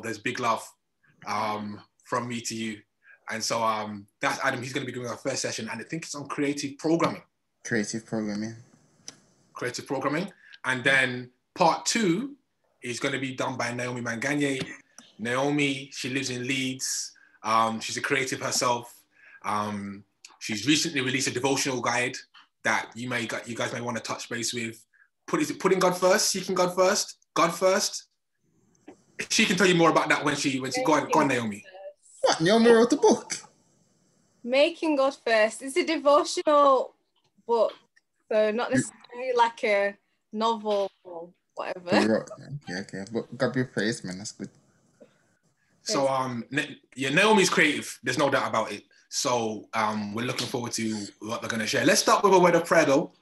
there's big love from me to you. And so that's Adam. He's going to be doing our first session, and I think it's on creative programming. Creative programming. And then part 2 is going to be done by Naomi Manganye. Naomi, she lives in Leeds. She's a creative herself. She's recently released a devotional guide that you guys may want to touch base with. Is it putting God first? Seeking God first? God first? She can tell you more about that when she go on, Naomi. What? Naomi wrote the book? Making God First. It's a devotional book, so not necessarily like a novel or whatever. Okay. But God be praised, man. That's good. So Naomi's creative. There's no doubt about it. So we're looking forward to what they're going to share. Let's start with a word of prayer, though.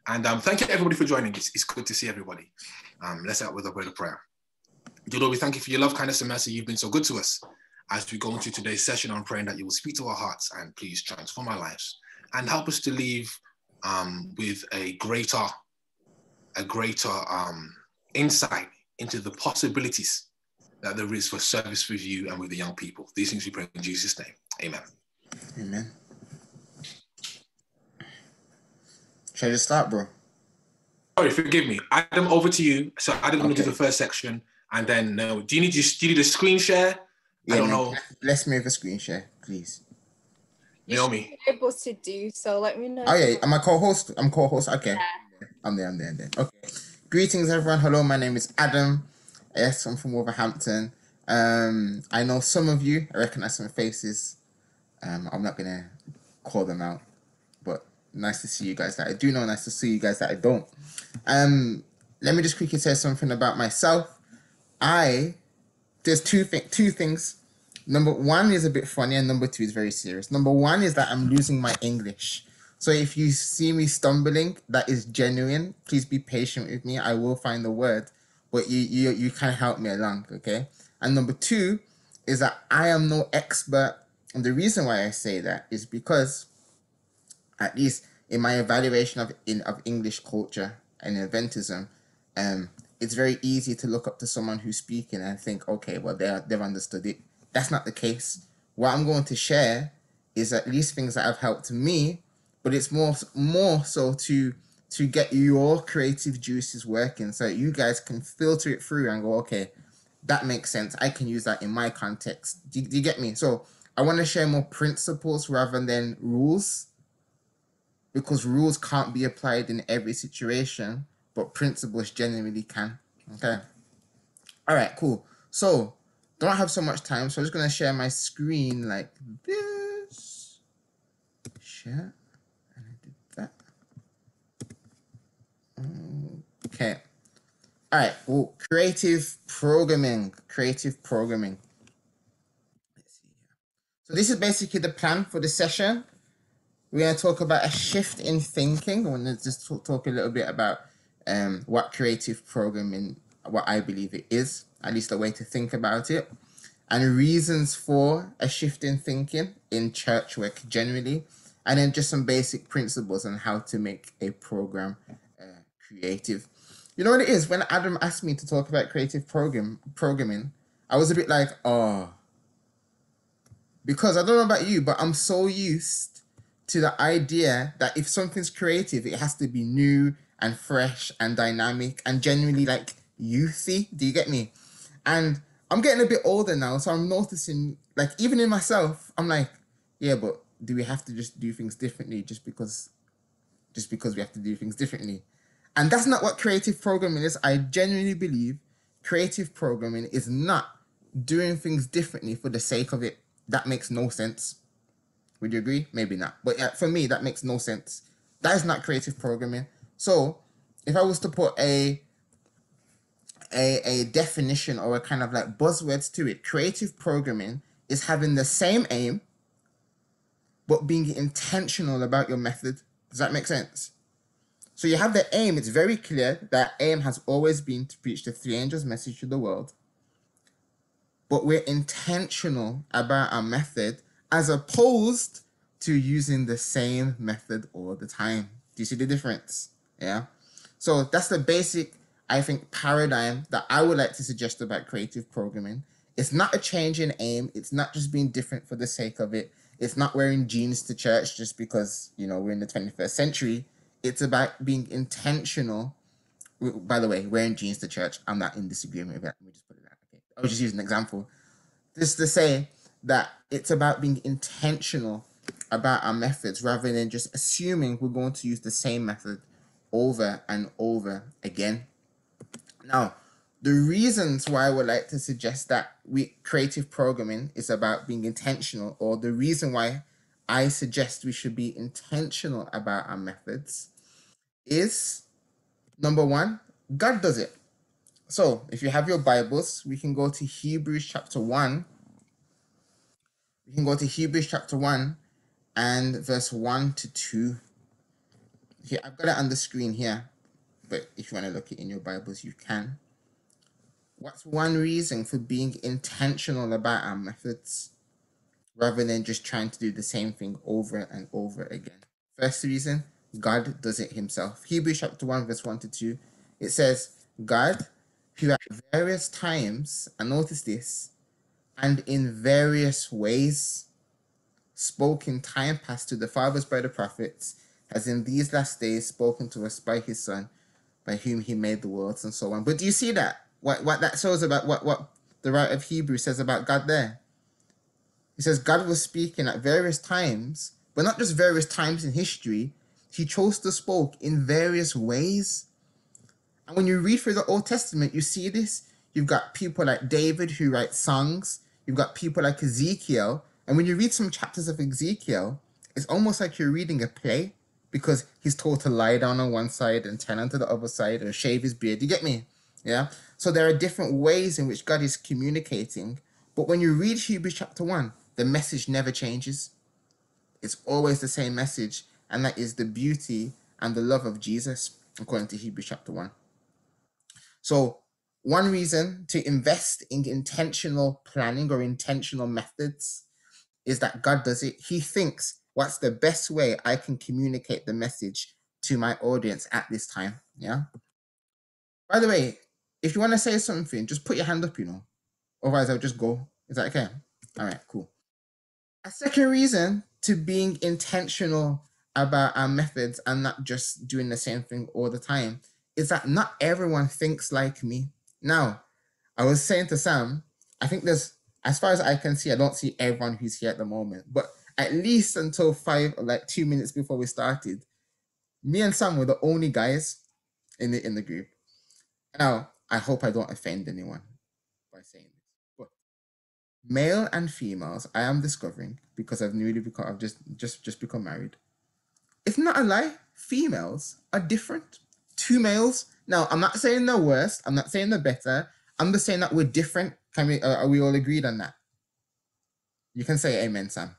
And thank you everybody for joining. It's good to see everybody. Let's start with a word of prayer. Dear Lord, we thank you for your love, kindness, and mercy. You've been so good to us. As we go into today's session, I'm praying that you will speak to our hearts and please transform our lives and help us to leave with a greater insight into the possibilities that there is for service with you and with the young people. These things we pray in Jesus' name. Amen. Amen. Should I just start, bro? Sorry, forgive me. Adam, over to you. So Adam's going to do the first section, and then do you need a screen share? Yeah, I don't know. Let's move a screen share, please. Naomi. You're able to do so. Let me know. Oh yeah, am I co-host? I'm co-host. Okay. Yeah. I'm there. Okay. Greetings, everyone. Hello, my name is Adam. Yes, I'm from Wolverhampton. I know some of you. I recognize some faces. I'm not gonna call them out, but nice to see you guys that I do know. Nice to see you guys that I don't. Let me just quickly say something about myself. There's two things. Number one is a bit funny, and number two is very serious. Number one is that I'm losing my English. So if you see me stumbling, that is genuine. Please be patient with me. I will find the word, but you can help me along, okay? And number two is that I am no expert. And the reason why I say that is because, at least in my evaluation of English culture and Adventism, it's very easy to look up to someone who's speaking and think, okay, well, they've understood it. That's not the case. What I'm going to share is at least things that have helped me, but it's more so to get your creative juices working so that you guys can filter it through and go, okay, that makes sense. I can use that in my context. Do you get me? So I want to share more principles rather than rules, because rules can't be applied in every situation, but principles genuinely can. Okay. All right, cool. So don't have so much time, so I'm just going to share my screen like this. Share. And I did that. Okay. All right. Well, creative programming. Let's see here. So this is basically the plan for the session. We're going to talk about a shift in thinking. I want to just talk a little bit about what creative programming, what I believe it is, at least a way to think about it, and reasons for a shift in thinking in church work generally, and then just some basic principles on how to make a program creative. You know what it is? When Adam asked me to talk about creative programming, I was a bit like, oh, because I don't know about you, but I'm so used to the idea that if something's creative, it has to be new and fresh and dynamic and genuinely like youthy. Do you get me? And I'm getting a bit older now, so I'm noticing, like, even in myself, I'm like, yeah, but do we have to just do things differently just because we have to do things differently? And that's not what creative programming is. I genuinely believe creative programming is not doing things differently for the sake of it. That makes no sense. Would you agree? Maybe not. But yeah, for me, that makes no sense. That is not creative programming. So if I was to put a definition or a kind of like buzzwords to it, creative programming is having the same aim, but being intentional about your method. Does that make sense? So you have the aim. It's very clear that aim has always been to preach the three angels' message to the world. But we're intentional about our method as opposed to using the same method all the time. Do you see the difference? Yeah. So that's the basic I think, paradigm that I would like to suggest about creative programming. It's not a change in aim. It's not just being different for the sake of it. It's not wearing jeans to church just because, you know, we're in the 21st century. It's about being intentional. By the way, wearing jeans to church, I'm not in disagreement with that. Let me just put it out. Okay. I was just using an example. Just to say that it's about being intentional about our methods rather than just assuming we're going to use the same method over and over again. Now, the reasons why I would like to suggest that creative programming is about being intentional, or the reason why I suggest we should be intentional about our methods, is number one, God does it. So if you have your Bibles, we can go to Hebrews chapter 1. We can go to Hebrews chapter 1 and verse 1 to 2. Here, I've got it on the screen here, but if you want to look it in your Bibles, you can. What's one reason for being intentional about our methods rather than just trying to do the same thing over and over again? First reason, God does it himself. Hebrews chapter 1 verse 1 to 2, it says, God, who at various times, and notice this, and in various ways spoke in time past to the fathers by the prophets, has in these last days spoken to us by his Son, by whom he made the worlds, and so on. But do you see that? What that shows about what the writer of Hebrews says about God there? He says God was speaking at various times, but not just various times in history. He chose to spoke in various ways. And when you read through the Old Testament, you see this. You've got people like David who write songs. You've got people like Ezekiel. And when you read some chapters of Ezekiel, it's almost like you're reading a play, because he's told to lie down on one side and turn onto the other side or shave his beard. You get me? Yeah? So there are different ways in which God is communicating. But when you read Hebrews chapter 1, the message never changes. It's always the same message. And that is the beauty and the love of Jesus, according to Hebrews chapter 1. So one reason to invest in intentional planning or intentional methods is that God does it. He thinks, what's the best way I can communicate the message to my audience at this time? Yeah. By the way, if you want to say something, just put your hand up, you know. Otherwise, I'll just go. Is that okay? All right, cool. A second reason to being intentional about our methods and not just doing the same thing all the time is that not everyone thinks like me. Now, I was saying to Sam, I think there's, as far as I can see, I don't see everyone who's here at the moment, but at least until 2 minutes before we started, me and Sam were the only guys in the group. Now, I hope I don't offend anyone by saying this, but male and females, I am discovering, because I've just become married. It's not a lie. Females are different. Two males. Now, I'm not saying they're worse. I'm not saying they're better. I'm just saying that we're different. Are we all agreed on that? You can say amen, Sam.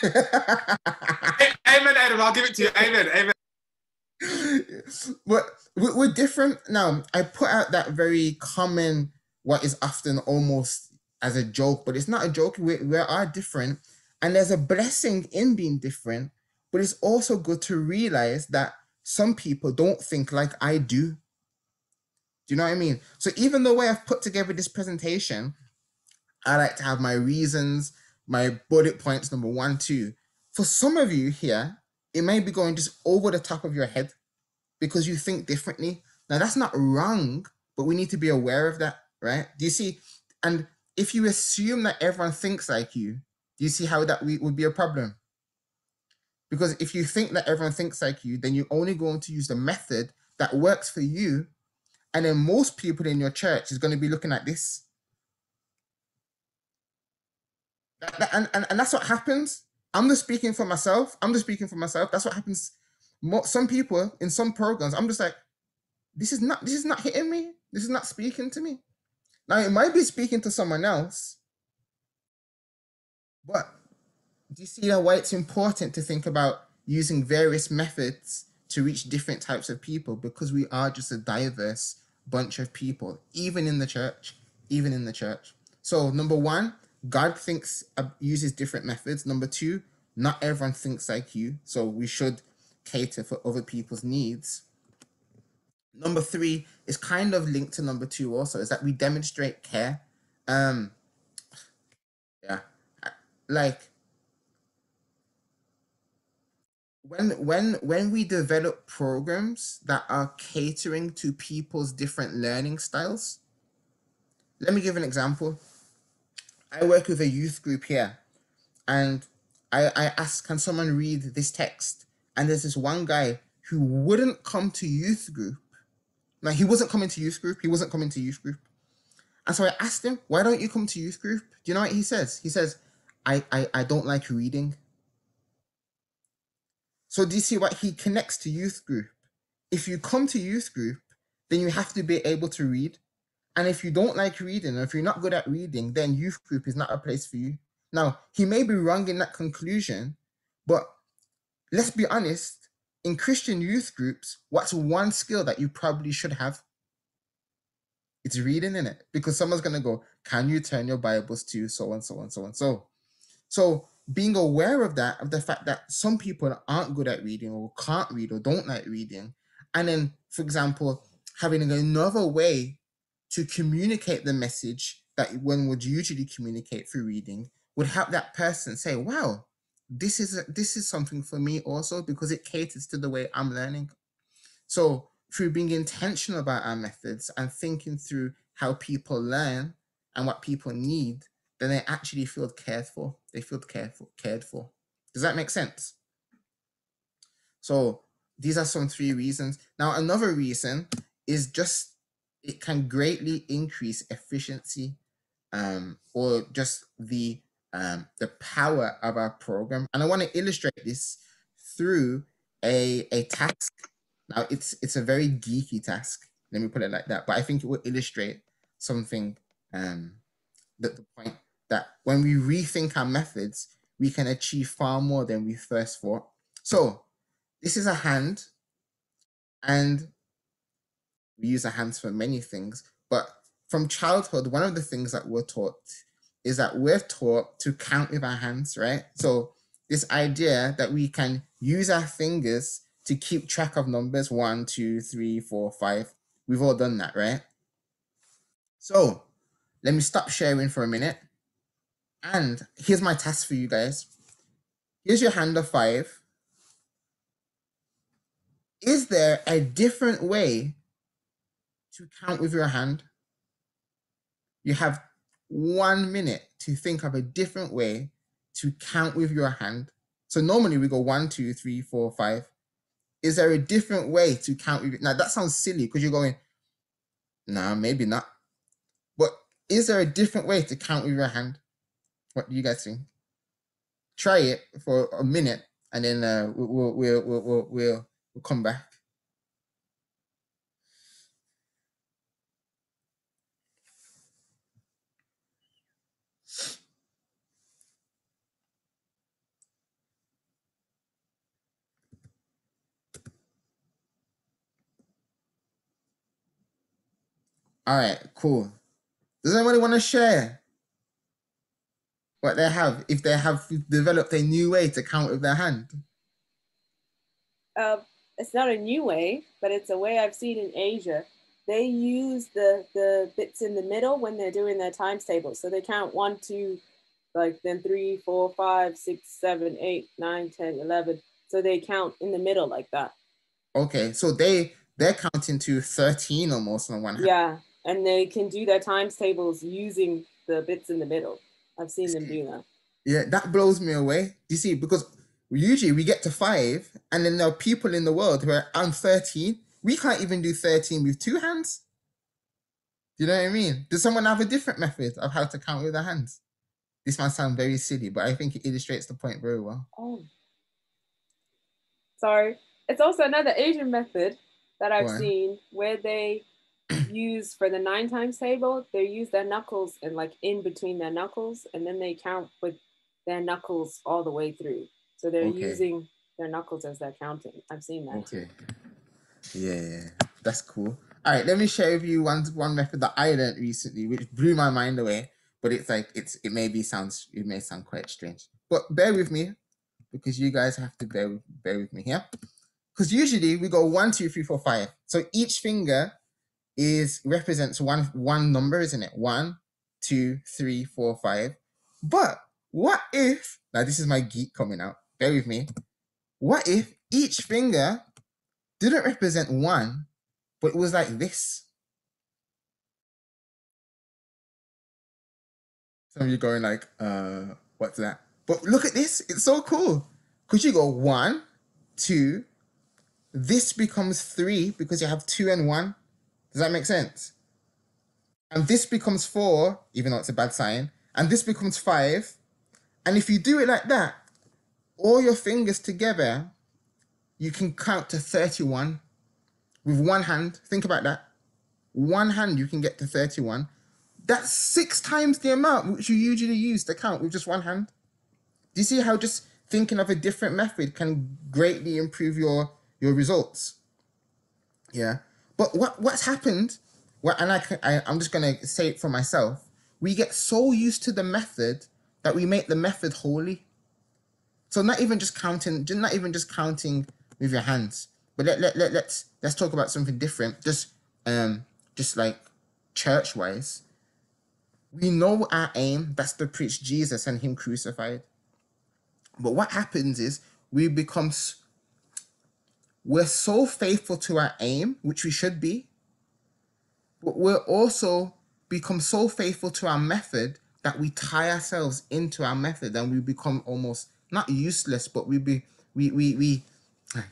Amen, Adam. I'll give it to you. Amen. Amen. But we're different. Now, I put out that very common, what is often almost as a joke, but it's not a joke. We are different. And there's a blessing in being different, but it's also good to realize that some people don't think like I do. Do you know what I mean? So even the way I've put together this presentation, I like to have my reasons, my bullet points, number 1, 2. For some of you here, it may be going just over the top of your head because you think differently. Now, that's not wrong, but we need to be aware of that, right? Do you see? And if you assume that everyone thinks like you, do you see how that would be a problem? Because if you think that everyone thinks like you, then you're only going to use the method that works for you. And then most people in your church is going to be looking at this. And that's what happens. I'm just speaking for myself. That's what happens. Some people in some programs, I'm just like, this is not hitting me. This is not speaking to me. Now, it might be speaking to someone else, but do you see why it's important to think about using various methods to reach different types of people? Because we are just a diverse bunch of people, even in the church. So number 1, God uses different methods. Number 2, not everyone thinks like you. So we should cater for other people's needs. Number 3 is kind of linked to number 2 also, is that we demonstrate care. Yeah, like when we develop programs that are catering to people's different learning styles. Let me give an example. I work with a youth group here, and I asked, can someone read this text? And there's this one guy who wouldn't come to youth group. Like, he wasn't coming to youth group. And so I asked him, why don't you come to youth group? Do you know what he says? He says, I don't like reading. So do you see what he connects to youth group? If you come to youth group, then you have to be able to read. And if you don't like reading, or if you're not good at reading, then youth group is not a place for you. Now, he may be wrong in that conclusion, but let's be honest, in Christian youth groups, what's one skill that you probably should have? It's reading, in it, because someone's going to go, can you turn your Bibles to so and so and so and so? So being aware of that, of the fact that some people aren't good at reading or can't read or don't like reading, and then, for example, having another way to communicate the message that one would usually communicate through reading would help that person say, wow, this is something for me also, because it caters to the way I'm learning. So through being intentional about our methods and thinking through how people learn and what people need, then they actually feel cared for. They feel cared for. Does that make sense? So these are some 3 reasons. Now, another reason is just it can greatly increase efficiency, or just the power of our program. And I want to illustrate this through a task. Now, it's a very geeky task. Let me put it like that. But I think it will illustrate something, the point that when we rethink our methods, we can achieve far more than we first thought. So this is a hand, and we use our hands for many things. But from childhood, one of the things that we're taught is that we're taught to count with our hands, right? So this idea that we can use our fingers to keep track of numbers, 1, 2, 3, 4, 5. We've all done that, right? So let me stop sharing for a minute. And here's my task for you guys. Here's your hand of 5. Is there a different way to count with your hand? You have 1 minute to think of a different way to count with your hand. So normally we go 1, 2, 3, 4, 5. Is there a different way to count with it? Now that sounds silly because you're going, nah, maybe not. But is there a different way to count with your hand? What do you guys think? Try it for a minute, and then we'll come back. All right, cool. Does anybody want to share what they have, if they have developed a new way to count with their hand? It's not a new way, but it's a way I've seen in Asia. They use the bits in the middle when they're doing their times table. So they count 1, 2, like then 3, 4, 5, 6, 7, 8, 9, 10, 11. So they count in the middle like that. Okay, so they're counting to 13 almost on one hand. Yeah, and they can do their times tables using the bits in the middle. I've seen them do that. Yeah, that blows me away. You see, because usually we get to 5, and then there are people in the world who are on 13. We can't even do 13 with 2 hands. Do you know what I mean? Does someone have a different method of how to count with their hands? This might sound very silly, but I think it illustrates the point very well. Oh, sorry. It's also another Asian method that I've seen where they use for the 9 times table, they use their knuckles and like in between their knuckles, and then they count with their knuckles all the way through. So they're using their knuckles as they're counting. I've seen that too. Yeah, that's cool. All right, let me share with you one method that I learned recently, which blew my mind away. But it's like it may sound quite strange. But bear with me, because you guys have to bear with me here. because usually we go 1, 2, 3, 4, 5. So each finger represents one number, isn't it? 1, 2, 3, 4, 5. But what if, now this is my geek coming out, bear with me. What if each finger didn't represent 1, but it was like this? Some of you going like, what's that? But look at this, it's so cool. Because you go 1, 2, this becomes 3 because you have 2 and 1. Does that make sense? And this becomes 4, even though it's a bad sign. And this becomes 5. And if you do it like that, all your fingers together, you can count to 31 with one hand. Think about that. One hand, you can get to 31. That's 6 times the amount which you usually use to count with just one hand. Do you see how just thinking of a different method can greatly improve your results? Yeah. But what's happened, and I'm just going to say it for myself, we get so used to the method that we make the method holy. So not even just counting with your hands, but let's talk about something different. Just like church-wise, we know our aim, that's to preach Jesus and him crucified. But what happens is we're so faithful to our aim, which we should be, but we're also become so faithful to our method that we tie ourselves into our method and we become almost not useless, but we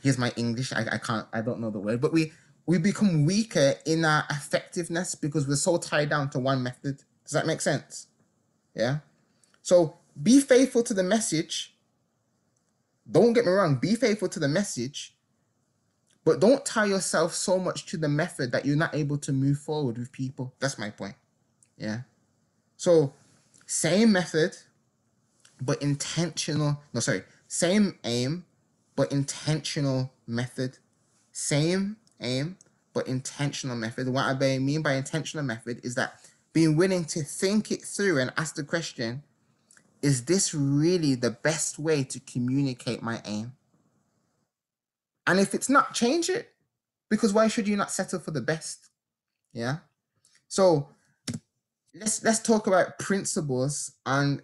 here's my English, I don't know the word, but we become weaker in our effectiveness because we're so tied down to one method. Does that make sense? Yeah. So be faithful to the message. Don't get me wrong, be faithful to the message, but don't tie yourself so much to the method that you're not able to move forward with people. That's my point. Yeah. So same method, but same aim, but intentional method. Same aim, but intentional method. What I mean by intentional method is that being willing to think it through and ask the question, is this really the best way to communicate my aim? And if it's not, change it. Because why should you not settle for the best? Yeah. So let's talk about principles and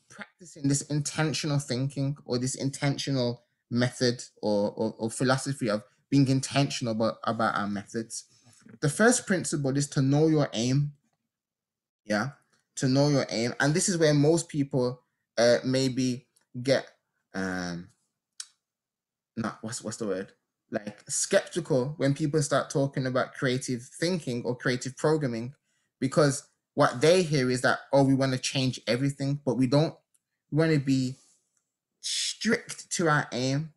practicing this intentional thinking or this intentional method or philosophy of being intentional about our methods. The first principle is to know your aim. Yeah, to know your aim. And this is where most people maybe get what's the word? Like skeptical when people start talking about creative thinking or creative programming, because what they hear is that, oh, we want to change everything, but we don't. We want to be strict to our aim.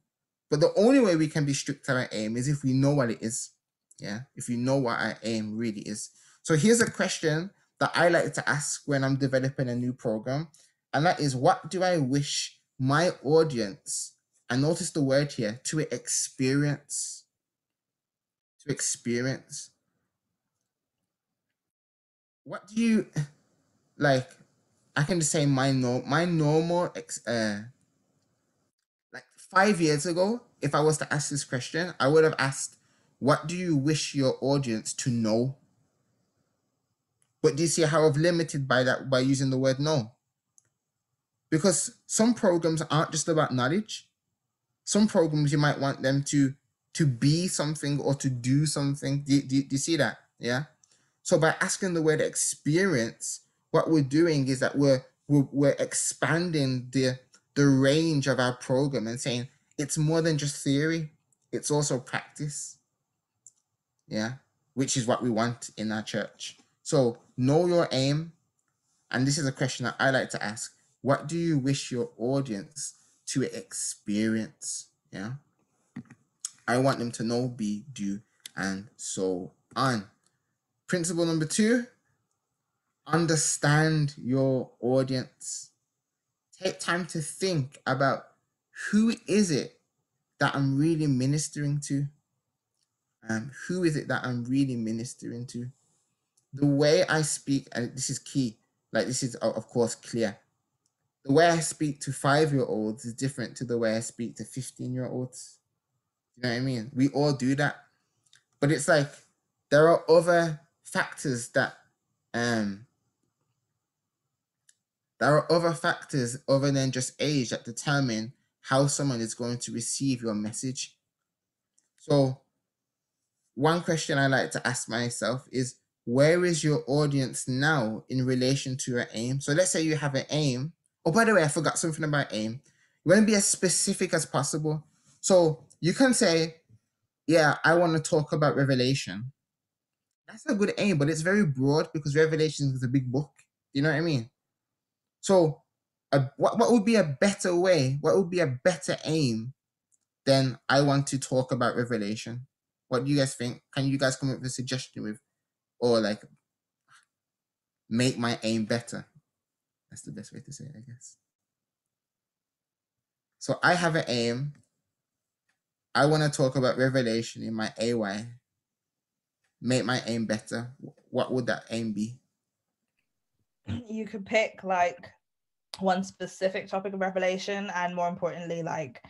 But the only way we can be strict to our aim is if we know what it is. Yeah, if you know what our aim really is. So here's a question that I like to ask when I'm developing a new program. And that is, what do I wish my audience, and notice the word here, to experience? To experience. What do you, like, I can just say my normal, like 5 years ago, if I was to ask this question, I would have asked, what do you wish your audience to know? But do you see how I've limited by that by using the word know? Because some programs aren't just about knowledge. Some programs you might want them to be something or to do something. Do you see that? Yeah. So by asking the word experience, what we're doing is that we're expanding the range of our program and saying it's more than just theory, it's also practice. Yeah, which is what we want in our church. So know your aim. And this is a question that I like to ask. What do you wish your audience to experience? Yeah. I want them to know, be, do, and so on. Principle number 2, understand your audience. Take time to think about, who is it that I'm really ministering to? Who is it that I'm really ministering to? The way I speak, and this is key, like this is of course clear. The way I speak to 5-year-olds is different to the way I speak to 15-year-olds. You know what I mean? We all do that. But it's like there are other factors that other than just age that determine how someone is going to receive your message. So one question I like to ask myself is, where is your audience now in relation to your aim? So let's say you have an aim. Oh, by the way, I forgot something about aim. You want to be as specific as possible. So you can say, yeah, I want to talk about Revelation. That's a good aim, but it's very broad because Revelation is a big book. You know what I mean? So what would be a better way? What would be a better aim than I want to talk about Revelation? What do you guys think? Can you guys come up with a suggestion with, or like make my aim better? That's the best way to say it, I guess. So I have an aim. I want to talk about Revelation in my AY. Make my aim better. What would that aim be? You could pick like one specific topic of Revelation, and more importantly, like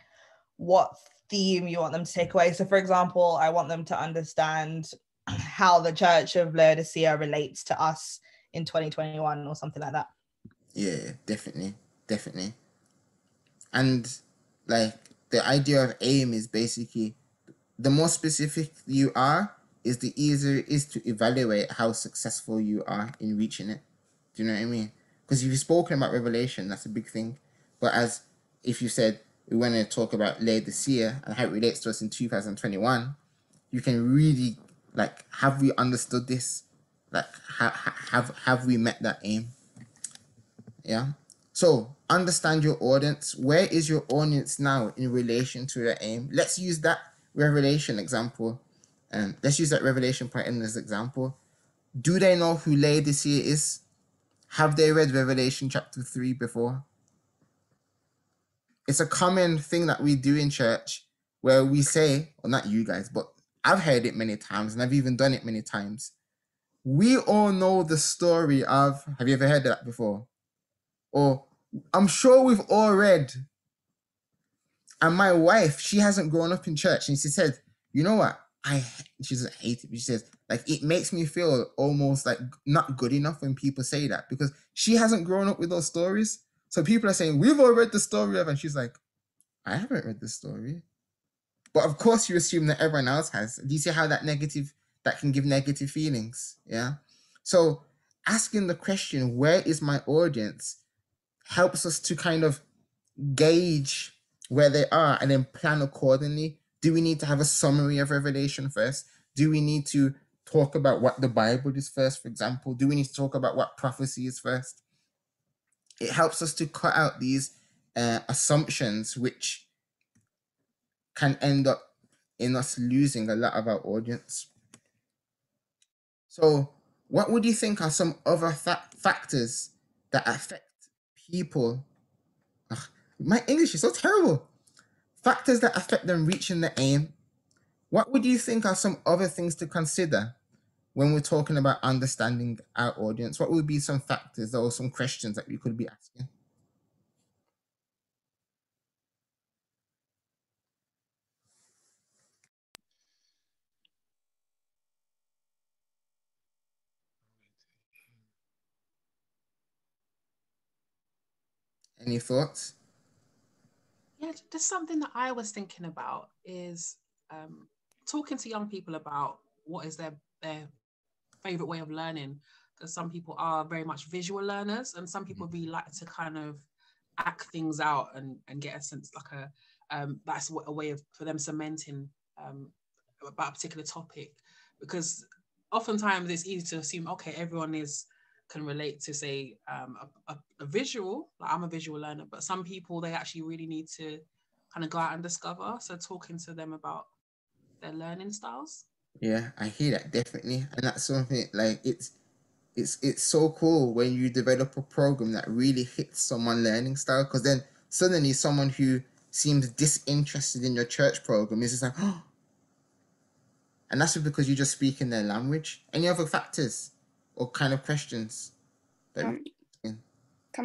what theme you want them to take away. So for example, I want them to understand how the Church of Laodicea relates to us in 2021 or something like that. Yeah, definitely. And like the idea of aim is basically, the more specific you are, is the easier it is to evaluate how successful you are in reaching it. Do you know what I mean? Because if you've spoken about Revelation, that's a big thing. But as if you said we want to talk about Laodicea and how it relates to us in 2021, you can really like, have we understood this? Like, have we met that aim? Yeah. So understand your audience. Where is your audience now in relation to their aim? Let's use that Revelation example. Let's use that Revelation part in this example. Do they know who Laodicea is? Have they read Revelation chapter 3 before? It's a common thing that we do in church where we say, well, not you guys, but I've heard it many times and I've even done it many times. We all know the story of, have you ever heard that before? Or I'm sure we've all read. And my wife, she hasn't grown up in church, and she said, you know what? She doesn't hate it, but she says, like, it makes me feel almost like not good enough when people say that, because she hasn't grown up with those stories. So people are saying, we've all read the story of, and she's like, I haven't read the story. But of course you assume that everyone else has. Do you see how that can give negative feelings? Yeah. So asking the question, where is my audience, helps us to kind of gauge where they are and then plan accordingly. Do we need to have a summary of Revelation first? Do we need to talk about what the Bible is first, for example? Do we need to talk about what prophecy is first? It helps us to cut out these assumptions, which can end up in us losing a lot of our audience. So what would you think are some other factors that affect people? My English is so terrible. Factors that affect them reaching the aim. What would you think are some other things to consider when we're talking about understanding our audience? What would be some factors or some questions that we could be asking? Any thoughts? Yeah, just something that I was thinking about is talking to young people about what is their favorite way of learning. Because some people are very much visual learners, and some people really like to kind of act things out and get a sense, like that's a way for them cementing about a particular topic. Because oftentimes it's easy to assume, okay, everyone can relate to, say, a visual, like I'm a visual learner, but some people, they actually really need to kind of go out and discover. So talking to them about their learning styles. Yeah, I hear that, definitely. And that's something, like, it's so cool when you develop a program that really hits someone's learning style, because then suddenly someone who seems disinterested in your church program is just like, oh. And that's because you're just speaking their language. Any other factors or kind of questions? Kind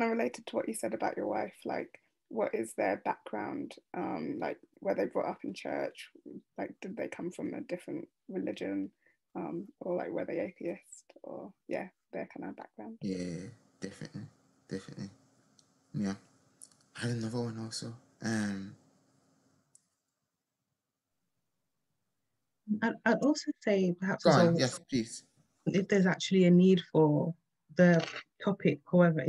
of related to what you said about your wife, like what is their background, like were they brought up in church, like did they come from a different religion, or like were they atheist, or yeah, their kind of background. Yeah, definitely. Yeah. I had another one also. I'd also say perhaps Go as on, well, yes, please. if there's actually a need for the topic, whatever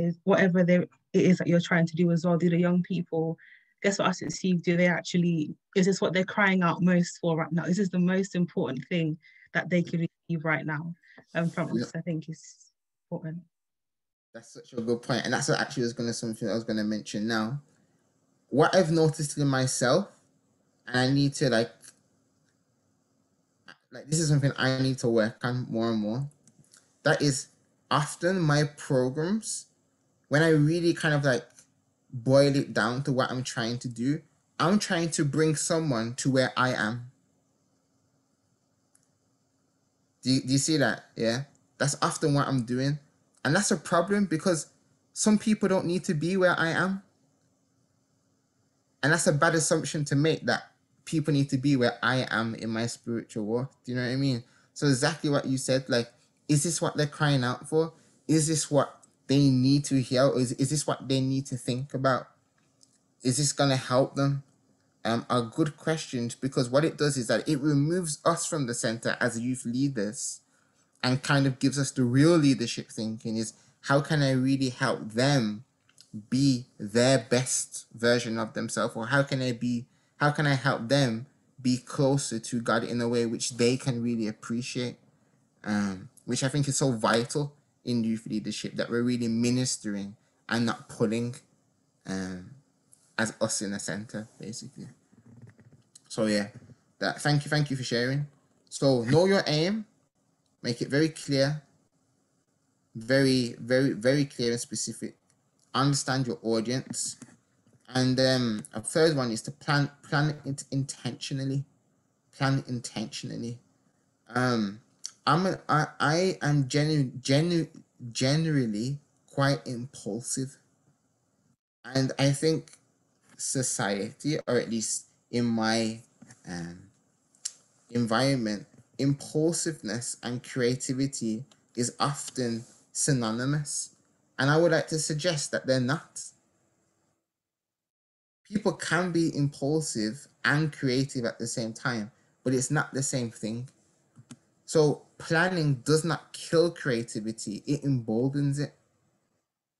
it is that you're trying to do as well, do the young people, guess what us at NECyouth, is this what they're crying out most for right now? This is the most important thing that they can receive right now from us, I think is important. That's such a good point. And that's what actually something I was gonna mention now. What I've noticed in myself, and I need to like this is something I need to work on more and more. That is often my programs, when I really kind of like boil it down to what I'm trying to do, I'm trying to bring someone to where I am. Do you see that? Yeah. That's often what I'm doing. And that's a problem because some people don't need to be where I am. And that's a bad assumption to make, that people need to be where I am in my spiritual walk. Do you know what I mean? So exactly what you said, like, is this what they're crying out for? Is this what they need to hear? Or is this what they need to think about? Is this going to help them? Are good questions, because what it does is that it removes us from the center as youth leaders and kind of gives us the real leadership thinking, is how can I really help them be their best version of themselves, or how can I help them be closer to God in a way which they can really appreciate, which I think is so vital in youth leadership, that we're really ministering and not pulling as us in the center, basically. So yeah, thank you for sharing. So know your aim, make it very clear, very clear and specific. Understand your audience, and a third one is to plan it intentionally. Plan intentionally. I am generally quite impulsive, and I think society, or at least in my environment, impulsiveness and creativity is often synonymous, and I would like to suggest that they're not. People can be impulsive and creative at the same time, but it's not the same thing. So planning does not kill creativity, it emboldens it.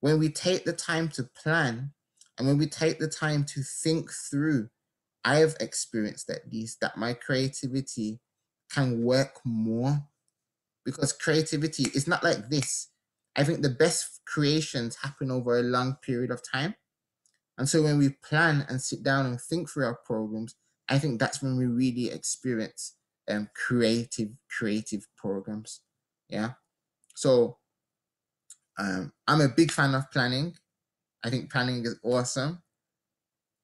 When we take the time to plan, and when we take the time to think through, I have experienced at least that my creativity can work more, because creativity is not like this. I think the best creations happen over a long period of time. And so when we plan and sit down and think through our programs, I think that's when we really experience creative programs. Yeah. So I'm a big fan of planning. I think planning is awesome.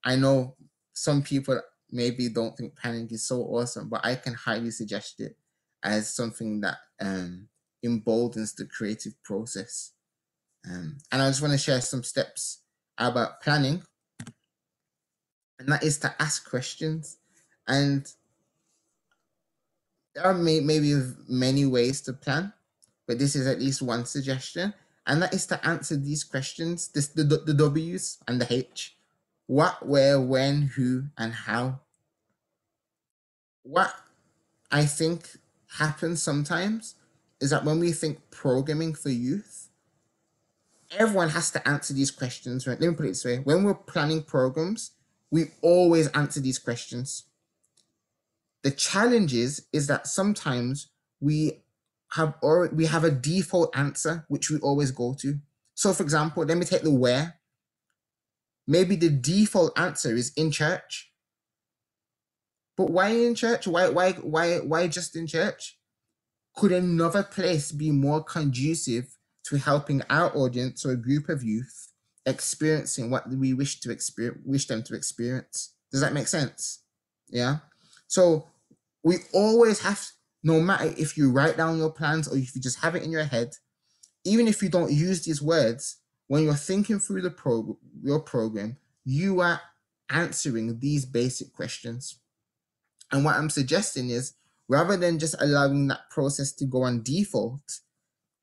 I know some people maybe don't think planning is so awesome, but I can highly suggest it as something that emboldens the creative process. And I just want to share some steps about planning, and that is to ask questions. And there are maybe many ways to plan, but this is at least one suggestion, and that is to answer these questions, the W's and the H. What, where, when, who, and how. What I think happens sometimes is that when we think programming for youth, everyone has to answer these questions, right? Let me put it this way. When we're planning programs, we always answer these questions. The challenge is that sometimes we have a default answer which we always go to. So for example, let me take the where. Maybe the default answer is in church. But why in church? Why just in church? Could another place be more conducive to helping our audience or a group of youth experiencing what we wish them to experience? Does that make sense? Yeah. So we always have, no matter if you write down your plans or if you just have it in your head, even if you don't use these words, when you're thinking through your program, you are answering these basic questions. And what I'm suggesting is, rather than just allowing that process to go on default,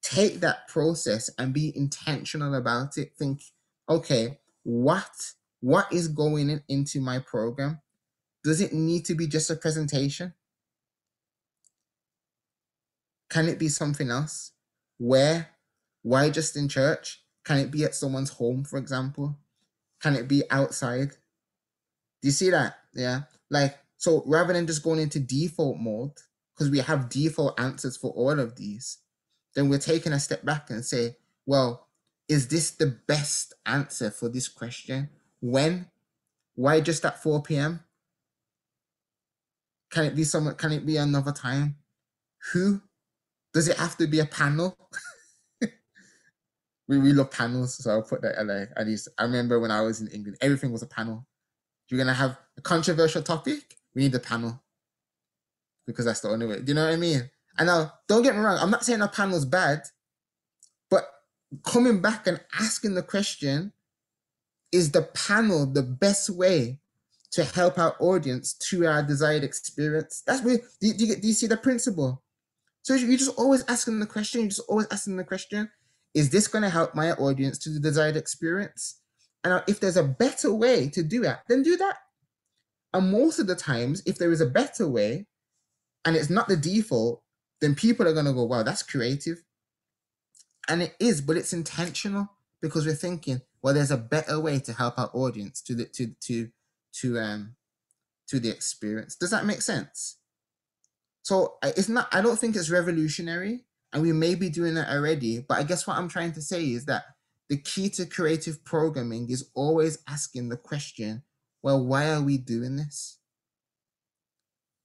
take that process and be intentional about it. Think, okay, what is going into my program? Does it need to be just a presentation? Can it be something else? Where? Why just in church? Can it be at someone's home, for example? Can it be outside? Do you see that? Yeah. Like, so rather than just going into default mode, because we have default answers for all of these, then we're taking a step back and say, well, is this the best answer for this question? When? Why just at 4 p.m.? Can it be someone? Can it be another time? Who? Does it have to be a panel? we love panels, so I'll put that like at least. I remember when I was in England, everything was a panel. You're gonna have a controversial topic, we need a panel. Because that's the only way. Do you know what I mean? And now, don't get me wrong, I'm not saying a panel's bad, but coming back and asking the question, is the panel the best way to help our audience to our desired experience? That's where, do you see the principle? So you're just always asking the question, is this going to help my audience to the desired experience? And if there's a better way to do that, then do that. And most of the times, if there is a better way, and it's not the default, then people are going to go, wow, that's creative. And it is, but it's intentional, because we're thinking, well, there's a better way to help our audience to the experience. Does that make sense? So it's not, I don't think it's revolutionary, and we may be doing it already, but I guess what I'm trying to say is that the key to creative programming is always asking the question, well, why are we doing this?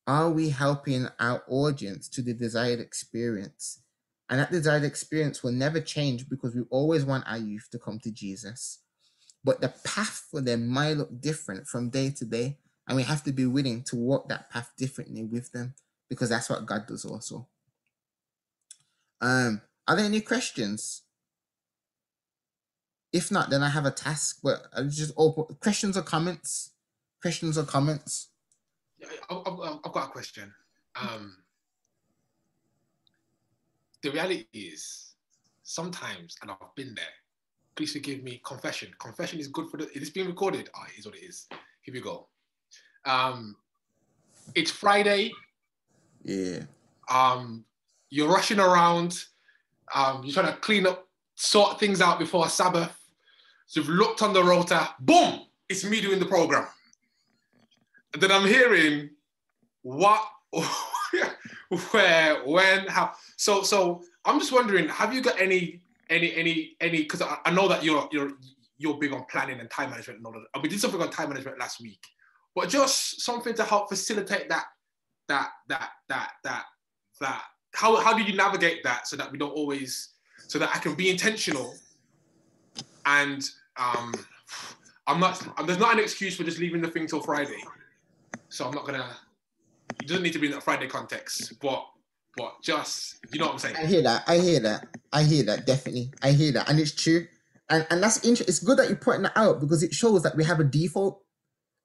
Are we helping our audience to the desired experience? And that desired experience will never change, because we always want our youth to come to Jesus. But the path for them might look different from day to day. And we have to be willing to walk that path differently with them, because that's what God does also. Are there any questions? If not, then I have a task, but I'll just open questions or comments. Questions or comments? I've got a question. The reality is, sometimes, and I've been there, please forgive me, confession. Confession is good for the, is this being recorded? Oh, it is what it is. Here we go. It's Friday. Yeah. You're rushing around. You're trying to clean up, sort things out before Sabbath. So you've looked on the rota, boom, it's me doing the program. And then I'm hearing what, where, when, how. So I'm just wondering, have you got any, because I know that you're big on planning and time management and all that. And we did something on time management last week, but just something to help facilitate that. How do you navigate that so that we don't always, so that I can be intentional and there's not an excuse for just leaving the thing till Friday. So I'm not gonna, it doesn't need to be in that Friday context, but just, you know what I'm saying? I hear that, definitely. I hear that, and it's true. And that's interesting. It's good that you're pointing that out, because it shows that we have a default.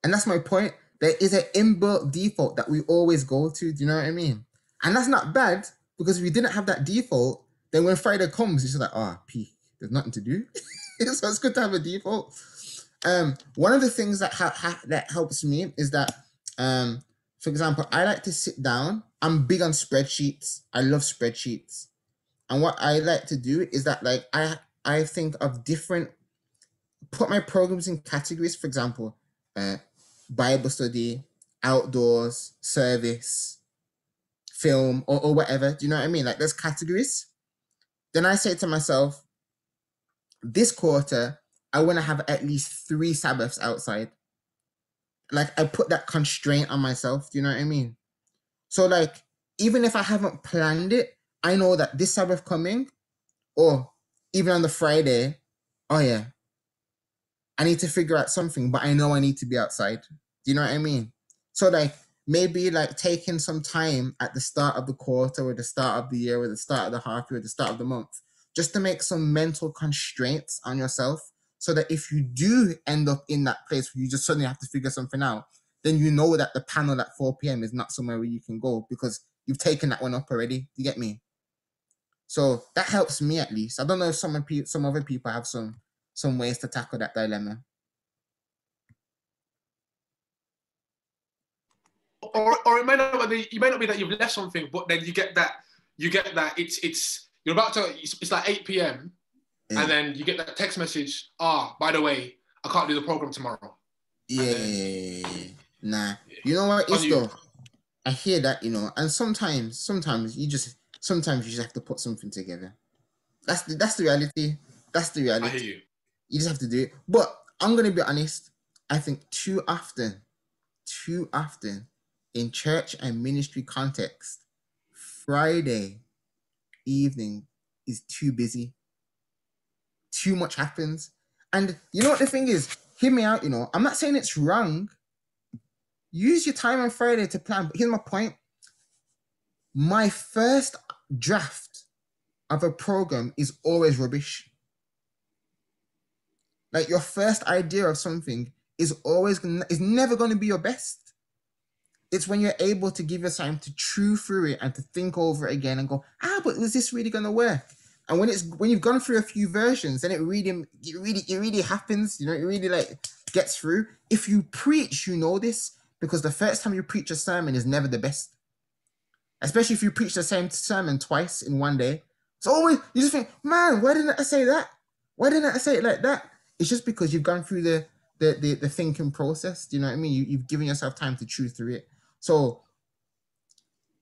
And that's my point. There is an inbuilt default that we always go to. Do you know what I mean? And that's not bad, because if we didn't have that default, then when Friday comes, it's just like, there's nothing to do. So it's good to have a default. One of the things that that helps me is that, for example, I like to sit down. I'm big on spreadsheets. I love spreadsheets. And what I like to do is that, like, I think of put my programs in categories. For example, Bible study, outdoors, service, film, or whatever. Do you know what I mean? Like, there's categories. Then I say to myself, this quarter, I want to have at least 3 Sabbaths outside. Like, I put that constraint on myself. Do you know what I mean? So, like, even if I haven't planned it, I know that this Sabbath coming, or even on the Friday, oh yeah, I need to figure out something, but I know I need to be outside. Do you know what I mean? So, like, maybe like taking some time at the start of the quarter, or the start of the year, or the start of the half year, or the start of the month, just to make some mental constraints on yourself, so that if you do end up in that place where you just suddenly have to figure something out, then you know that the panel at 4 p.m. is not somewhere where you can go because you've taken that one up already. You get me? So that helps me at least. I don't know if some other people have some ways to tackle that dilemma. Or it may not be that you've left something, but then you get that it's you're about to it's like 8 p.m. and then you get that text message. By the way, I can't do the program tomorrow. Nah. You know what it's though? I hear that, you know, and sometimes you just have to put something together. That's the reality. That's the reality. I hear you. You just have to do it. But I'm gonna be honest. I think too often in church and ministry context, Friday evening is too busy. Too much happens. And you know what the thing is? Hear me out, you know. I'm not saying it's wrong. Use your time on Friday to plan. But here's my point. My first draft of a program is always rubbish. Like your first idea of something is never going to be your best. It's when you're able to give yourself time to chew through it and to think over it again and go, but is this really going to work? And when you've gone through a few versions, then it really happens. You know, it really like gets through. If you preach, you know this, because the first time you preach a sermon is never the best. Especially if you preach the same sermon twice in one day. It's always, you just think, man, why didn't I say that? Why didn't I say it like that? It's just because you've gone through the thinking process. Do you know what I mean? You've given yourself time to chew through it. So,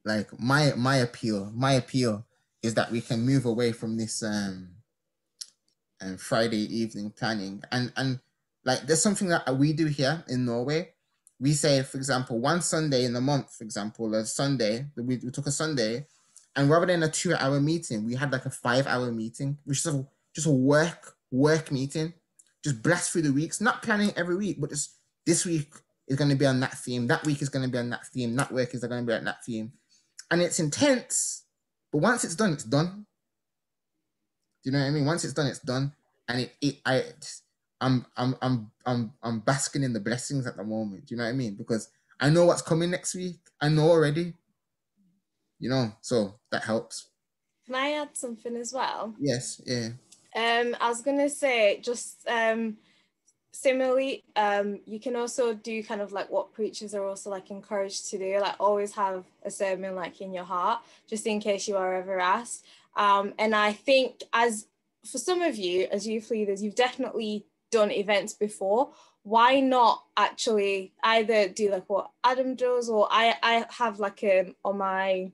like my appeal is that we can move away from this Friday evening planning and like there's something that we do here in Norway. We say, for example, one Sunday in the month, for example, a Sunday, we took a Sunday, and rather than a 2-hour meeting, we had like a 5-hour meeting, which is just a work meeting, just blast through the weeks, not planning every week, but just this week is going to be on that theme, that week is going to be on that theme, that work is going to be on that theme. And it's intense, but once it's done, it's done. Do you know what I mean? Once it's done, it's done. And I'm basking in the blessings at the moment. Do you know what I mean? Because I know what's coming next week. I know already. You know, so that helps. Can I add something as well? Yes, yeah. I was gonna say just similarly, you can also do kind of like what preachers are also like encouraged to do, like always have a sermon like in your heart, just in case you are ever asked. And I think for some of you as youth leaders, you've definitely done events before. Why not actually either do like what Adam does, or I have like on my,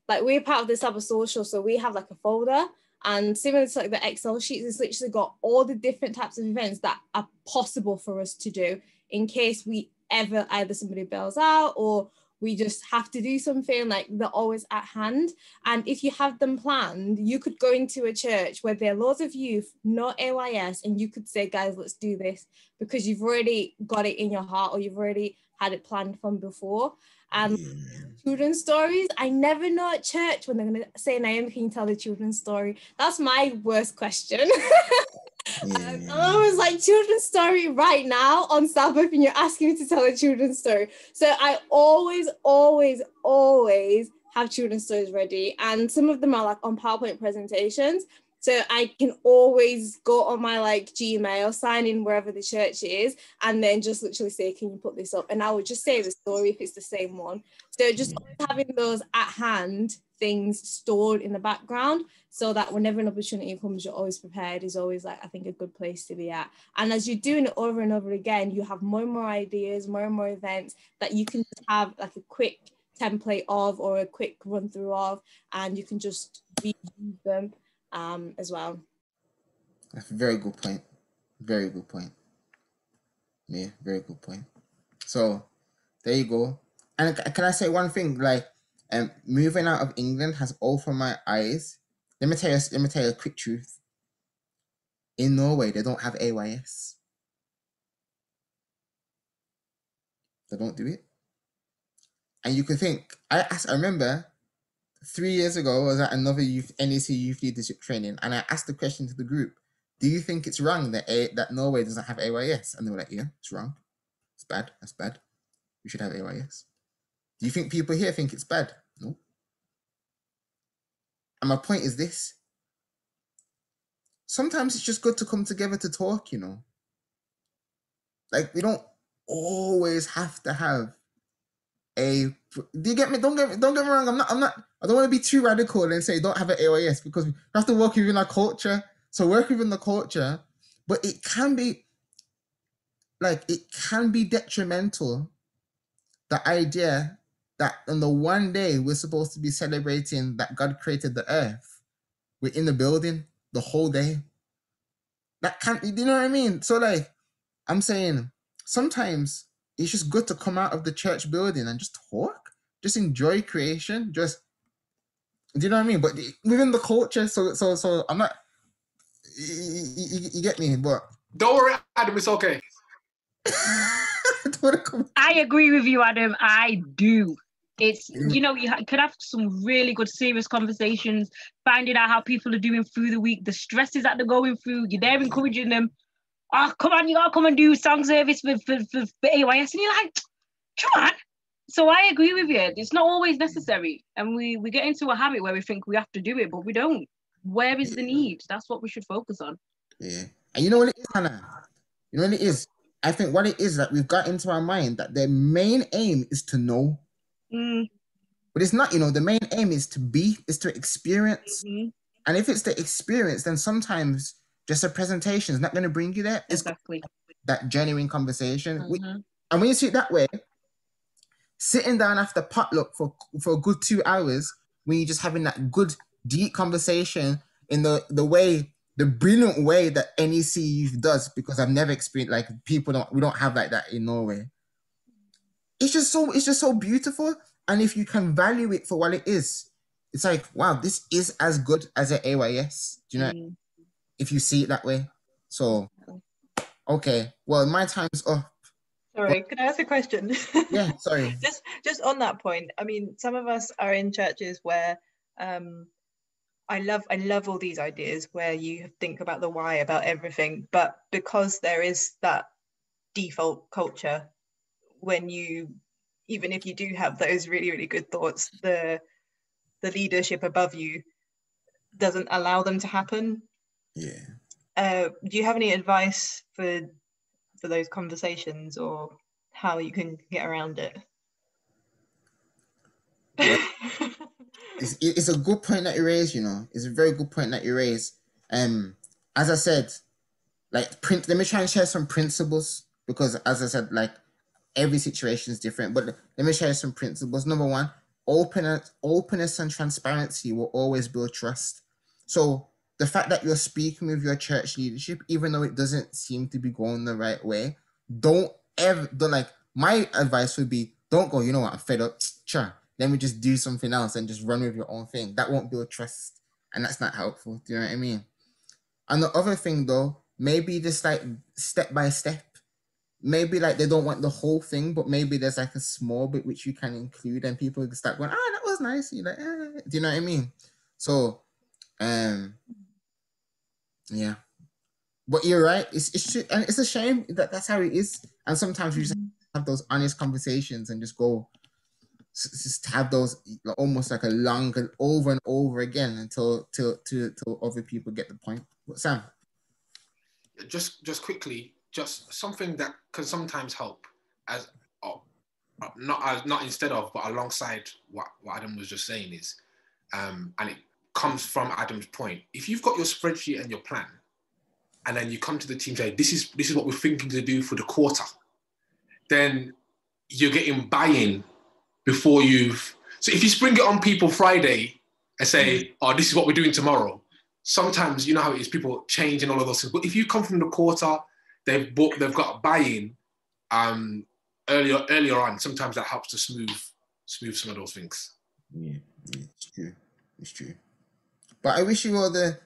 like we're part of the Sabbath Social, so we have like a folder, and similar to like the Excel sheets, it's literally got all the different types of events that are possible for us to do in case we ever either somebody bails out or we just have to do something. Like they're always at hand. And if you have them planned, you could go into a church where there are loads of youth, no AYS, and you could say, guys, let's do this, because you've already got it in your heart or you've already had it planned from before. And children's stories, I never know at church when they're going to say, Naomi, can you tell the children's story? That's my worst question. I was like, children's story right now on Sabbath, and you're asking me to tell a children's story. So I always have children's stories ready, and some of them are like on PowerPoint presentations. So I can always go on my like Gmail, sign in wherever the church is, and then just literally say, can you put this up? And I would just say the story if it's the same one. So just having those at hand things stored in the background, so that whenever an opportunity comes, you're always prepared, is always like, I think, a good place to be at. And as you're doing it over and over again, you have more and more ideas, more and more events that you can have like a quick template of or a quick run through of, and you can just reuse them as well. That's a very good point. Very good point. Yeah, very good point. So there you go. And can I say one thing? Like, moving out of England has opened my eyes. Let me tell you a quick truth. In Norway, they don't have AYS. They don't do it. And you could think, I remember 3 years ago, I was at another NEC youth leadership training, and I asked the question to the group, do you think it's wrong that that Norway doesn't have AYS? And they were like, yeah, it's wrong. It's bad. That's bad. We should have AYS. Do you think people here think it's bad? No. And my point is this. Sometimes it's just good to come together to talk, you know. Like, we don't always have to have do you get me? Don't get me wrong. I don't want to be too radical and say don't have an AYS, because we have to work within our culture. So work within the culture, but it can be detrimental. The idea that on the one day we're supposed to be celebrating that God created the earth, we're in the building the whole day. That can't, you know what I mean? So like, I'm saying sometimes it's just good to come out of the church building and just talk, just enjoy creation, just, do you know what I mean? But within the culture, so I'm not, you get me, but don't worry, Adam, it's okay. I agree with you, Adam. I do. It's, you know, you could have some really good, serious conversations, finding out how people are doing through the week, the stresses that they're going through. You're there encouraging them. Oh, come on, you gotta come and do song service for AYS. And you're like, come on. So I agree with you. It's not always necessary. And we get into a habit where we think we have to do it, but we don't. Where is the need? That's what we should focus on. Yeah. And you know what it is, Hannah? You know what it is? I think what it is that we've got into our mind that their main aim is to know. But it's not, you know, the main aim is to experience. And if it's the experience, then sometimes just a presentation is not going to bring you there. It's exactly that genuine conversation. And when you see it that way, sitting down after potluck for a good 2 hours, when you're just having that good, deep conversation in the brilliant way that NECyouth does, because I've never experienced, like, we don't have like that in Norway. It's just so beautiful. And if you can value it for what it is, it's like, wow, this is as good as an AYS. Do you know? If you see it that way. So, okay. Well, my time's up. Sorry, can I ask a question? Yeah, sorry. just on that point. I mean, some of us are in churches where I love all these ideas where you think about the why, about everything, but because there is that default culture, when even if you do have those really, really good thoughts, the leadership above you doesn't allow them to happen. Yeah. Do you have any advice for those conversations, or how you can get around it? Well, it's a good point that you raise, you know. It's a very good point that you raise. As I said, like, let me try and share some principles, because as I said, like, every situation is different, but let me share some principles. Number one, openness and transparency will always build trust. So the fact that you're speaking with your church leadership, even though it doesn't seem to be going the right way, don't like, my advice would be, don't go, you know what, I'm fed up, let me just do something else and just run with your own thing. That won't build trust, and that's not helpful. Do you know what I mean? And the other thing though, maybe just like step by step, maybe like they don't want the whole thing, but maybe there's like a small bit which you can include, and people can start going, that was nice. You're like, do you know what I mean? So, yeah. But you're right. And it's a shame that that's how it is. And sometimes we just have those honest conversations and just go, just have those almost like a long over and over again until other people get the point. But Sam, just quickly, just something that can sometimes help, as not instead of, but alongside what Adam was just saying is, and it comes from Adam's point. If you've got your spreadsheet and your plan, and then you come to the team and say, this is what we're thinking to do for the quarter, then you're getting buy-in before so if you spring it on people Friday and say, this is what we're doing tomorrow, sometimes, you know how it is, people change and all of those things. But if you come from the quarter, they've got buy-in earlier on, sometimes that helps to smooth some of those things. Yeah, it's true. But I wish you all the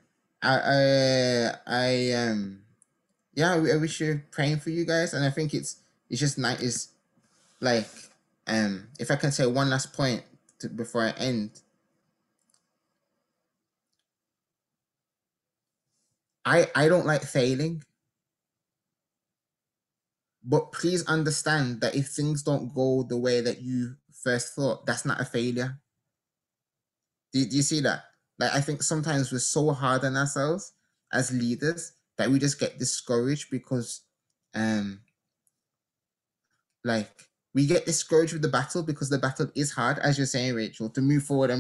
I wish you praying for you guys, and I think it's just nice. It's like, if I can say one last point before I end, I don't like failing. But please understand that if things don't go the way that you first thought, that's not a failure. Do you see that? Like, I think sometimes we're so hard on ourselves as leaders that we just get discouraged because like we get discouraged with the battle because the battle is hard, as you're saying, Rachel, to move forward,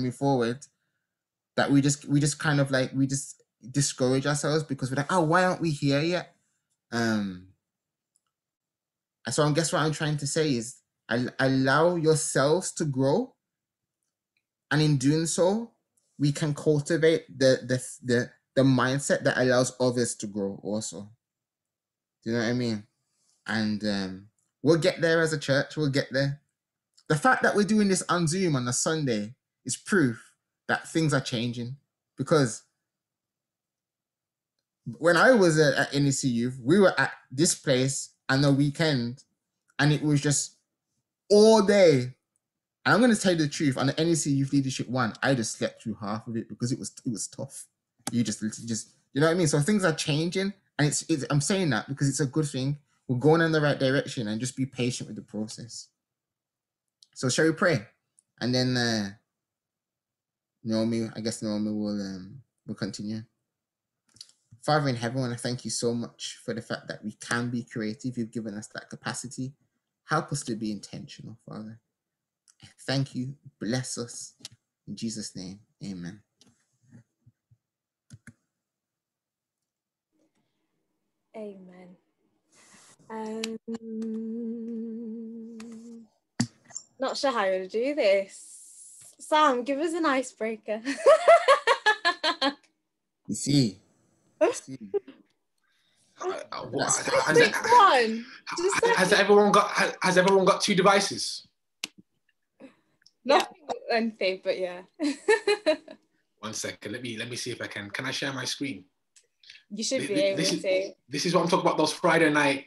that we just kind of like, we just discourage ourselves because we're like, oh, why aren't we here yet? So I guess what I'm trying to say is allow yourselves to grow, and in doing so, we can cultivate the mindset that allows others to grow also. Do you know what I mean? And we'll get there as a church. We'll get there. The fact that we're doing this on Zoom on a Sunday is proof that things are changing, because when I was at NECyouth, we were at this place on the weekend, and it was just all day. And I'm going to tell you the truth. On the NECyouth Leadership 1, I just slept through half of it because it was tough. You just you know what I mean? So things are changing, and it's I'm saying that because it's a good thing. We're going in the right direction, and just be patient with the process. So shall we pray? And then Naomi will continue. Father in heaven, I want to thank you so much for the fact that we can be creative. You've given us that capacity. Help us to be intentional, Father. Thank you. Bless us. In Jesus' name, amen. Amen. Not sure how to do this. Sam, give us an icebreaker. You see. Has everyone got 2 devices? Nothing anything, but yeah. 1 second. Let me see if I can. Can I share my screen? You should be able to. This is what I'm talking about. Those Friday night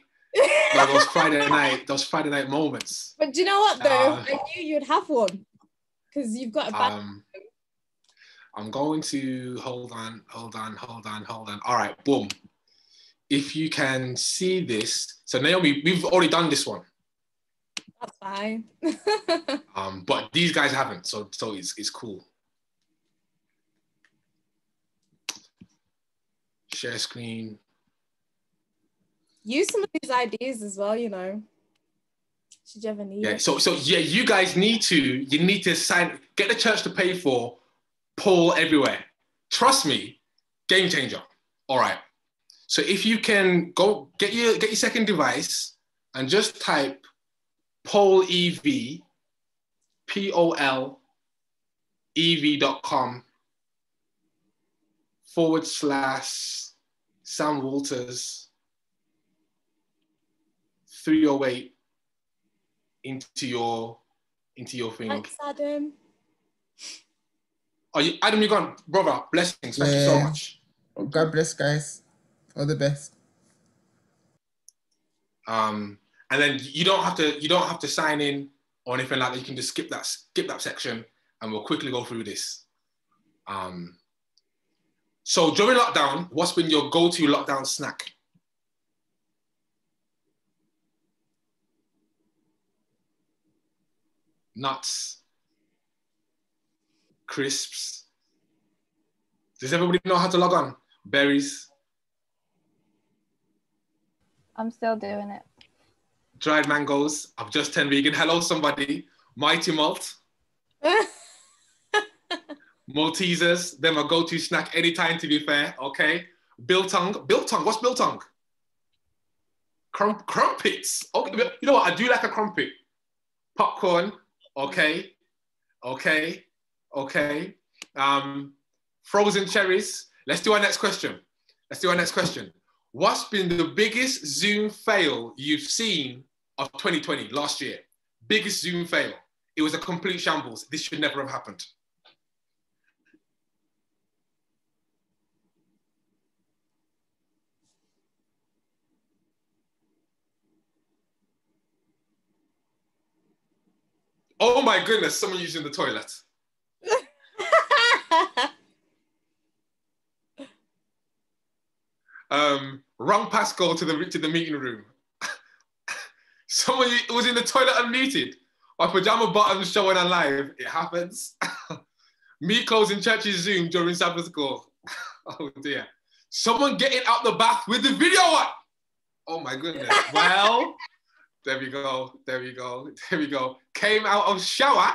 moments. But do you know what though? I knew you'd have one because you've got a bad. I'm going to hold on. All right, boom. If you can see this, so Naomi, we've already done this one. That's fine. But these guys haven't, so it's cool. Share screen. Use some of these ideas as well, you know. Should you ever need it. So yeah, you guys need to get the church to pay for poll everywhere. Trust me, game changer. All right. So if you can go get your second device and just type poll EV, POLEV.com/Sam Walters 308 into your thing. Thanks, Adam. Adam, you're gone, brother. Blessings. Thank you so much. God bless, guys. All the best. And then you don't have to sign in or anything like that. You can just skip that section, and we'll quickly go through this. So during lockdown, what's been your go-to lockdown snack? Nuts, crisps. Does everybody know how to log on? Berries. I'm still doing it. Dried mangoes. I've just turned vegan. Hello, somebody. Mighty Malt. Maltesers. They're my go-to snack anytime, to be fair. Okay. Biltong. What's biltong? Crumpets. Okay. You know what? I do like a crumpet. Popcorn. Okay. Frozen cherries. Let's do our next question. What's been the biggest Zoom fail you've seen of 2020, last year? Biggest Zoom fail. It was a complete shambles. This should never have happened. Oh my goodness, someone using the toilet. Wrong passcode to the meeting room. Someone was in the toilet unmuted. My pajama bottoms showing on live. It happens. Me closing church's Zoom during Sabbath school. Oh dear. Someone getting out the bath with the video on. Oh my goodness. Well, there we go. There we go. There we go. Came out of shower.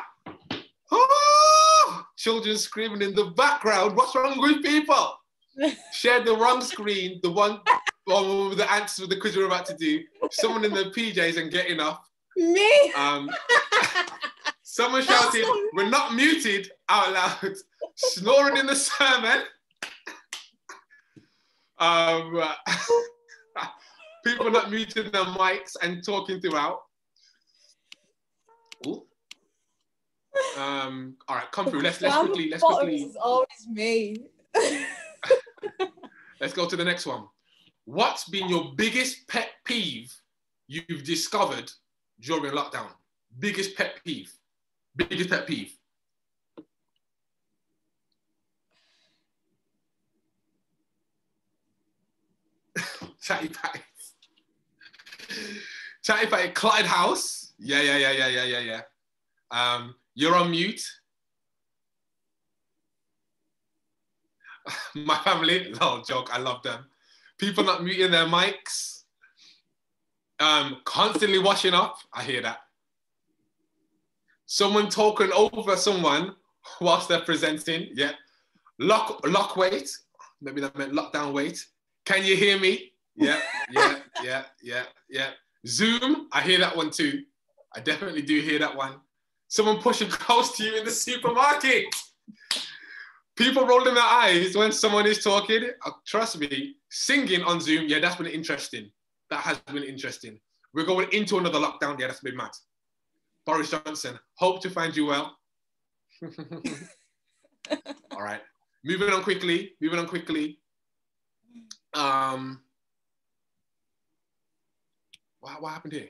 Oh, children screaming in the background. What's wrong with people? Shared the wrong screen. The one with the answers of the quiz we're about to do. Someone in their PJs and getting up. Me? Someone shouted, "We're not muted," out loud. Snoring in the sermon. People not muting their mics and talking throughout. Ooh. All right, come through. Let's quickly. It's always me. Let's go to the next one. What's been your biggest pet peeve you've discovered during lockdown? Biggest pet peeve. Biggest pet peeve. Chatty Patty. Chatty Patty. Clyde House. Yeah. You're on mute. My family. No joke. I love them. People not muting their mics. Constantly washing up. I hear that. Someone talking over someone whilst they're presenting. Yeah. Lock weight. Maybe that meant lockdown weight. Can you hear me? Yeah. Zoom. I hear that one too. I definitely do hear that one. Someone pushing close to you in the supermarket. People rolling their eyes when someone is talking. Trust me, singing on Zoom. Yeah, that's been interesting. That has been interesting. We're going into another lockdown. Yeah, that's been mad. Boris Johnson, hope to find you well. All right, moving on quickly. What happened here?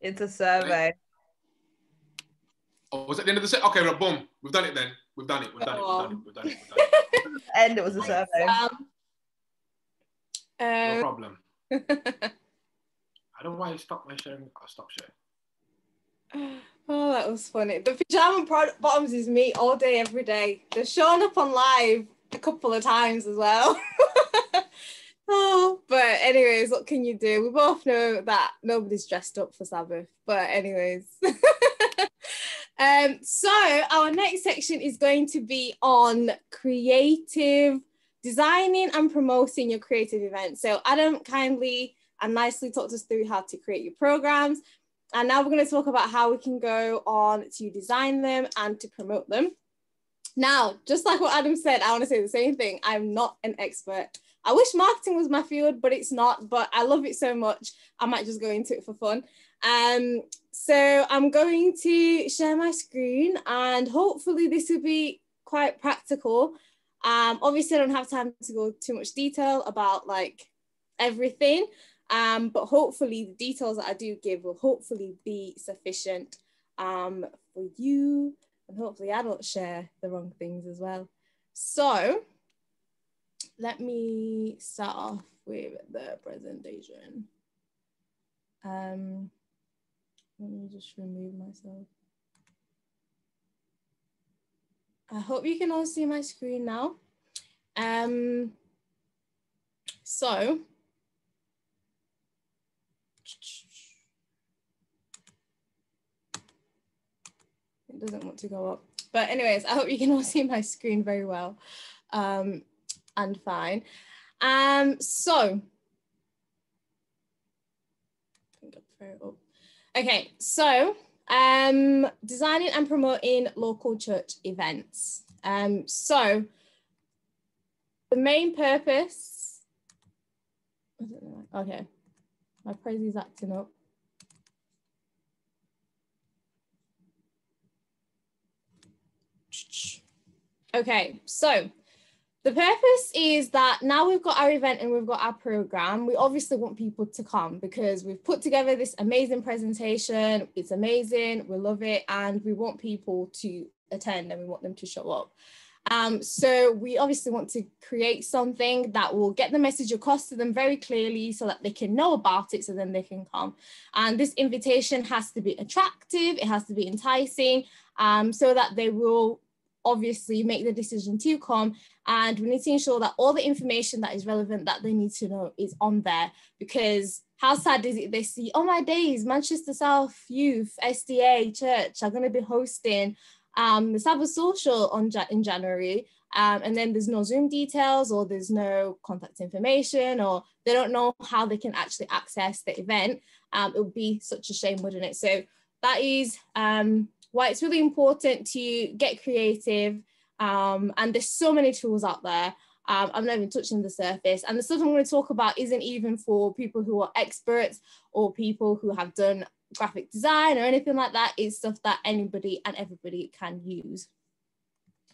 It's a survey. Oh, was it the end of the set? Okay, right, boom. We've done it then. We've done it. And it was a survey. No problem. I don't know why you stopped my sharing. I'll stop sharing. Oh, that was funny. The pajama bottoms is me all day, every day. They've shown up on live a couple of times as well. Oh, but anyways, what can you do? We both know that nobody's dressed up for Sabbath. But anyways. So our next section is going to be on designing and promoting your creative events. So Adam kindly and nicely talked us through how to create your programs. And now we're going to talk about how we can go on to design them and to promote them. Now, just like what Adam said, I want to say the same thing. I'm not an expert. I wish marketing was my field, but it's not. But I love it so much, I might just go into it for fun. So I'm going to share my screen and hopefully this will be quite practical. Obviously I don't have time to go too much detail about like everything, but hopefully the details that I do give will hopefully be sufficient for you, and hopefully I don't share the wrong things as well. So let me start off with the presentation. Let me just remove myself. I hope you can all see my screen now. So, it doesn't want to go up. But anyways, I hope you can all see my screen very well and fine. So, I think I'll throw it up. Okay, so designing and promoting local church events. So the main purpose, I don't know, okay, my praise is acting up. Okay, so the purpose is that now we've got our event and we've got our program, we obviously want people to come because we've put together this amazing presentation. It's amazing, we love it, and we want people to attend and we want them to show up. So we obviously want to create something that will get the message across to them very clearly so that they can know about it, so then they can come. And this invitation has to be attractive, it has to be enticing, so that they will obviously make the decision to come. And we need to ensure that all the information that is relevant that they need to know is on there, because how sad is it they see, oh my days, Manchester South Youth, SDA Church are going to be hosting the Sabbath Social in January, and then there's no Zoom details, or there's no contact information, or they don't know how they can actually access the event. It would be such a shame, wouldn't it? So that is why it's really important to get creative, and there's so many tools out there. I'm not even touching the surface, and the stuff I'm going to talk about isn't even for people who are experts or people who have done graphic design or anything like that. It's stuff that anybody and everybody can use.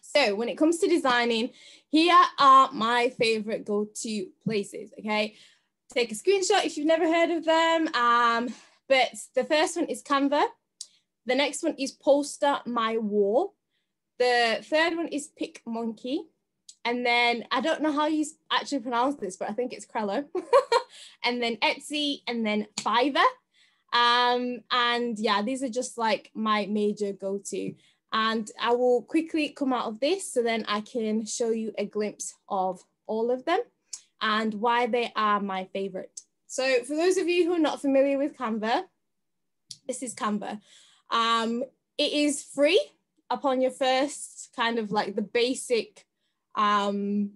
So when it comes to designing, here are my favorite go-to places, okay? Take a screenshot if you've never heard of them. But the first one is Canva. The next one is Poster My Wall. The third one is PicMonkey. And then I don't know how you actually pronounce this, but I think it's Crello. And then Etsy, and then Fiverr. And yeah, these are just like my major go-to. And I will quickly come out of this so then I can show you a glimpse of all of them and why they are my favorite. So for those of you who are not familiar with Canva, this is Canva. It is free upon your first kind of like the basic kind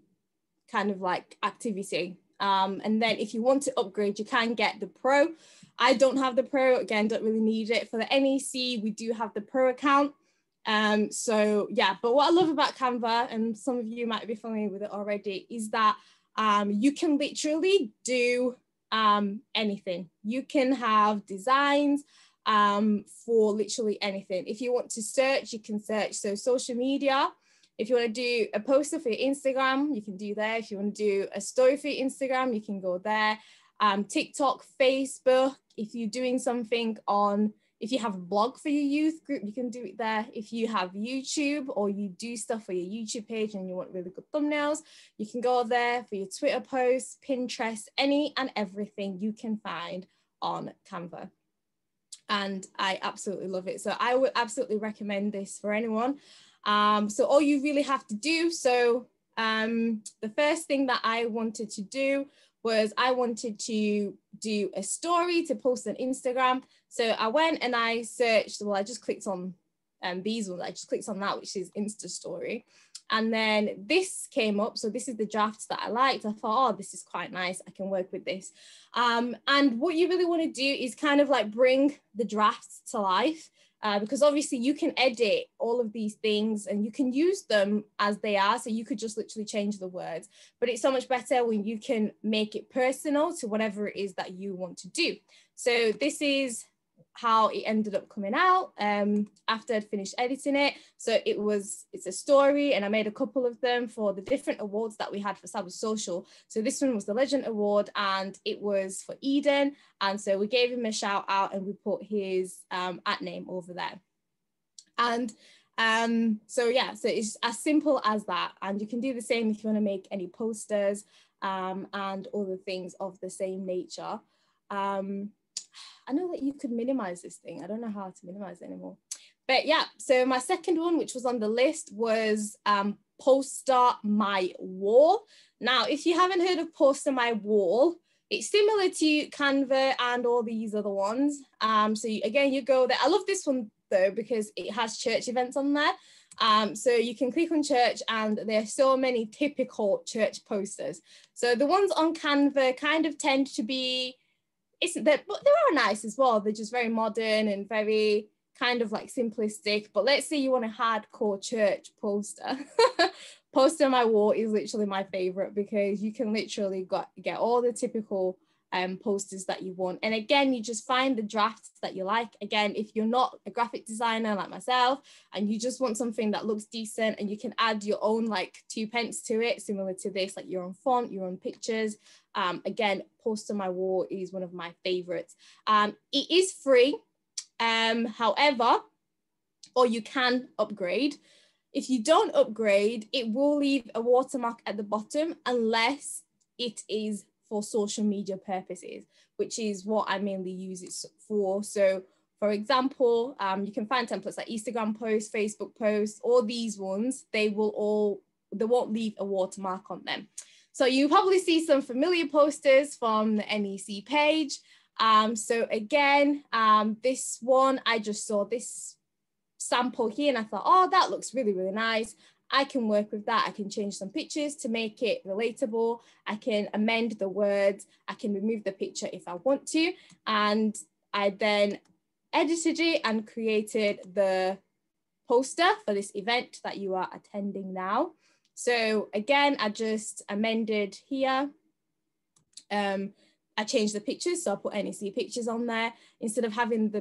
of like activity. And then if you want to upgrade, you can get the Pro. I don't have the Pro, again, don't really need it. For the NEC, we do have the Pro account. So yeah, but what I love about Canva, and some of you might be familiar with it already, is that you can literally do anything. You can have designs for literally anything. If you want to search, you can search. So social media, if you want to do a poster for your Instagram, you can do there. If you want to do a story for your Instagram, you can go there. TikTok, Facebook, if you're doing something on, if you have a blog for your youth group, you can do it there. If you have YouTube or you do stuff for your YouTube page and you want really good thumbnails, you can go there for your Twitter posts, Pinterest, any and everything you can find on Canva. And I absolutely love it. So I would absolutely recommend this for anyone. So all you really have to do, so the first thing that I wanted to do was I wanted to do a story to post on Instagram. So I went and I searched, well, I just clicked on these ones. I just clicked on that, which is Insta Story. And then this came up. So this is the drafts that I liked. I thought, oh, this is quite nice. I can work with this. And what you really want to do is kind of like bring the drafts to life. Because obviously you can edit all of these things and you can use them as they are. So you could just literally change the words, but it's so much better when you can make it personal to whatever it is that you want to do. So this is how it ended up coming out after I'd finished editing it. So it's a story, and I made a couple of them for the different awards that we had for Sabbath Social. So this one was the Legend Award, and it was for Eden. And so we gave him a shout out and we put his at name over there. And so yeah, so it's as simple as that. And you can do the same if you want to make any posters and other things of the same nature. I know that you could minimize this thing. I don't know how to minimize it anymore. But yeah, so my second one, which was on the list, was Poster My Wall. Now, if you haven't heard of Poster My Wall, it's similar to Canva and all these other ones. So again, you go there. I love this one though, because it has church events on there. So you can click on church and there are so many typical church posters. So the ones on Canva kind of tend to be, but they are nice as well. They're just very modern and very kind of like simplistic. But let's say you want a hardcore church poster. Poster My Wall is literally my favorite, because you can literally get all the typical posters that you want. And again, you just find the drafts that you like. Again, if you're not a graphic designer like myself and you just want something that looks decent and you can add your own like 2 pence to it, similar to this, like your own font, your own pictures. Again, Poster My Wall is one of my favorites. It is free, however, or you can upgrade. if you don't upgrade, it will leave a watermark at the bottom unless it is for social media purposes, which is what I mainly use it for. So for example, you can find templates like Instagram posts, Facebook posts, all these ones, they won't leave a watermark on them. So you probably see some familiar posters from the NEC page. So again, this one, I just saw this sample here and I thought, oh, that looks really, really nice. I can work with that. I can change some pictures to make it relatable. I can amend the words. I can remove the picture if I want to. And I then edited it and created the poster for this event that you are attending now. So again, I just amended here. I changed the pictures, so I put NEC pictures on there. Instead of having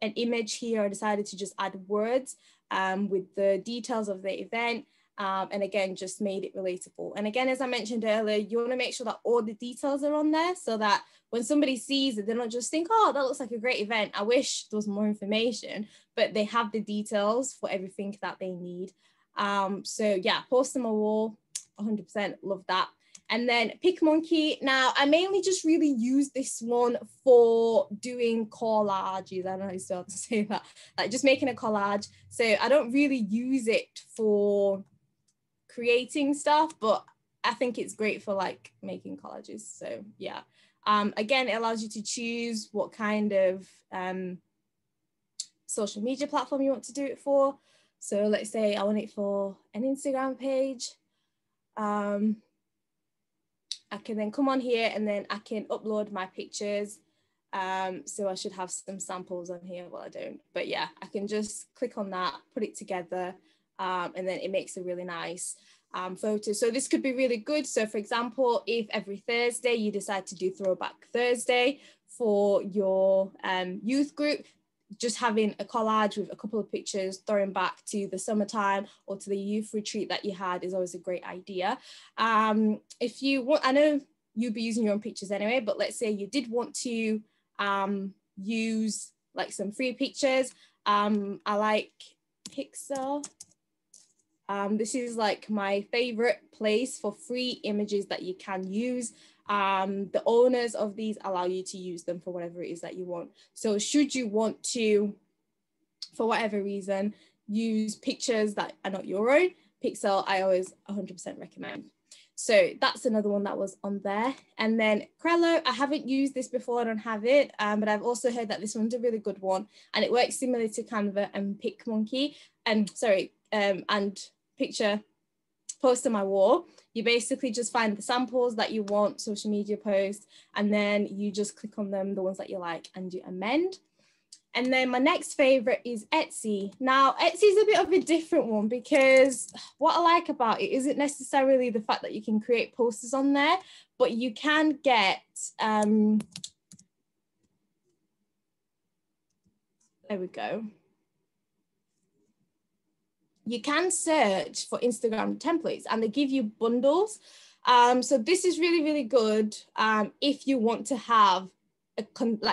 an image here, I decided to just add words with the details of the event. And again, just made it relatable. And again, as I mentioned earlier, you want to make sure that all the details are on there so that when somebody sees it, they don't just think, oh, that looks like a great event. I wish there was more information, but they have the details for everything that they need. So yeah, post on my wall, 100% love that. And then PicMonkey. Now, I mainly just really use this one for doing collages. I don't know how you still have to say that, like just making a collage. So I don't really use it for creating stuff, but I think it's great for like making collages. So yeah, again, it allows you to choose what kind of social media platform you want to do it for. So let's say I want it for an Instagram page. I can then come on here and then I can upload my pictures. So I should have some samples on here. Well, I don't, but yeah, I can just click on that, put it together, and then it makes a really nice photo. So this could be really good. So for example, if every Thursday you decide to do Throwback Thursday for your youth group, just having a collage with a couple of pictures throwing back to the summertime or to the youth retreat that you had is always a great idea. If you want, I know you'd be using your own pictures anyway, but let's say you did want to use like some free pictures. I like Pixel. This is like my favorite place for free images that you can use. The owners of these allow you to use them for whatever it is that you want. So should you want to, for whatever reason, use pictures that are not your own, Pixel, I always 100% recommend. So that's another one that was on there. And then Crello, I haven't used this before, I don't have it, but I've also heard that this one's a really good one and it works similar to Canva and PicMonkey, and picture post on my wall. You basically just find the samples that you want, social media posts, and then you just click on them, the ones that you like, and you amend. And then my next favorite is Etsy. Now, Etsy is a bit of a different one because what I like about it isn't necessarily the fact that you can create posters on there, but you can get, there we go. You can search for Instagram templates and they give you bundles. So this is really, really good if you want to have a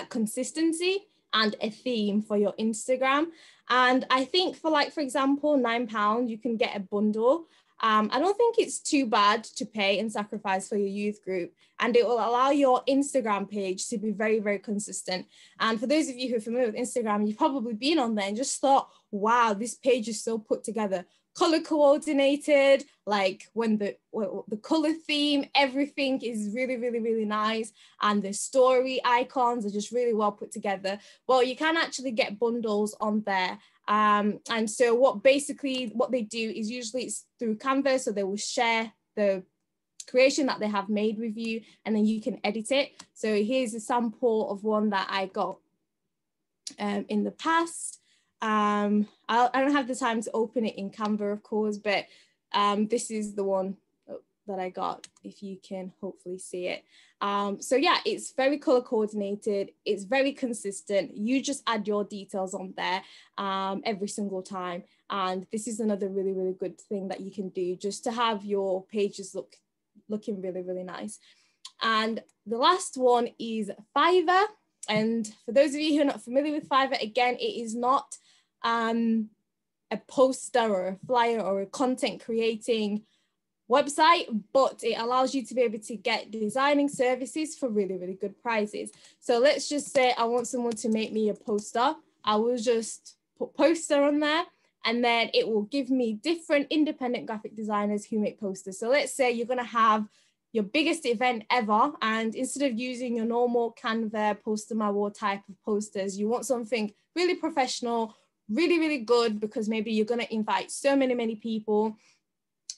consistency and a theme for your Instagram. And I think for example, £9, you can get a bundle. I don't think it's too bad to pay and sacrifice for your youth group, and it will allow your Instagram page to be very, very consistent. And for those of you who are familiar with Instagram, you've probably been on there and just thought, wow, this page is so put together, color coordinated, like when the color theme, everything is really, really, really nice. And the story icons are just really well put together. Well, you can actually get bundles on there. And so what they do is usually it's through Canva. So they will share the creation that they have made with you, and then you can edit it. So here's a sample of one that I got in the past. I don't have the time to open it in Canva, of course, but this is the one that I got, if you can hopefully see it. So yeah, it's very color coordinated. It's very consistent. You just add your details on there every single time. And this is another really, really good thing that you can do just to have your pages looking really, really nice. And the last one is Fiverr. And for those of you who are not familiar with Fiverr, again, it is not a poster or a flyer or a content creating website, but it allows you to be able to get designing services for really, really good prices. So let's just say I want someone to make me a poster. I will just put poster on there, and then it will give me different independent graphic designers who make posters. So let's say you're going to have your biggest event ever, and instead of using your normal Canva poster my wall type of posters, you want something really professional, really, really good, because maybe you're going to invite so many people.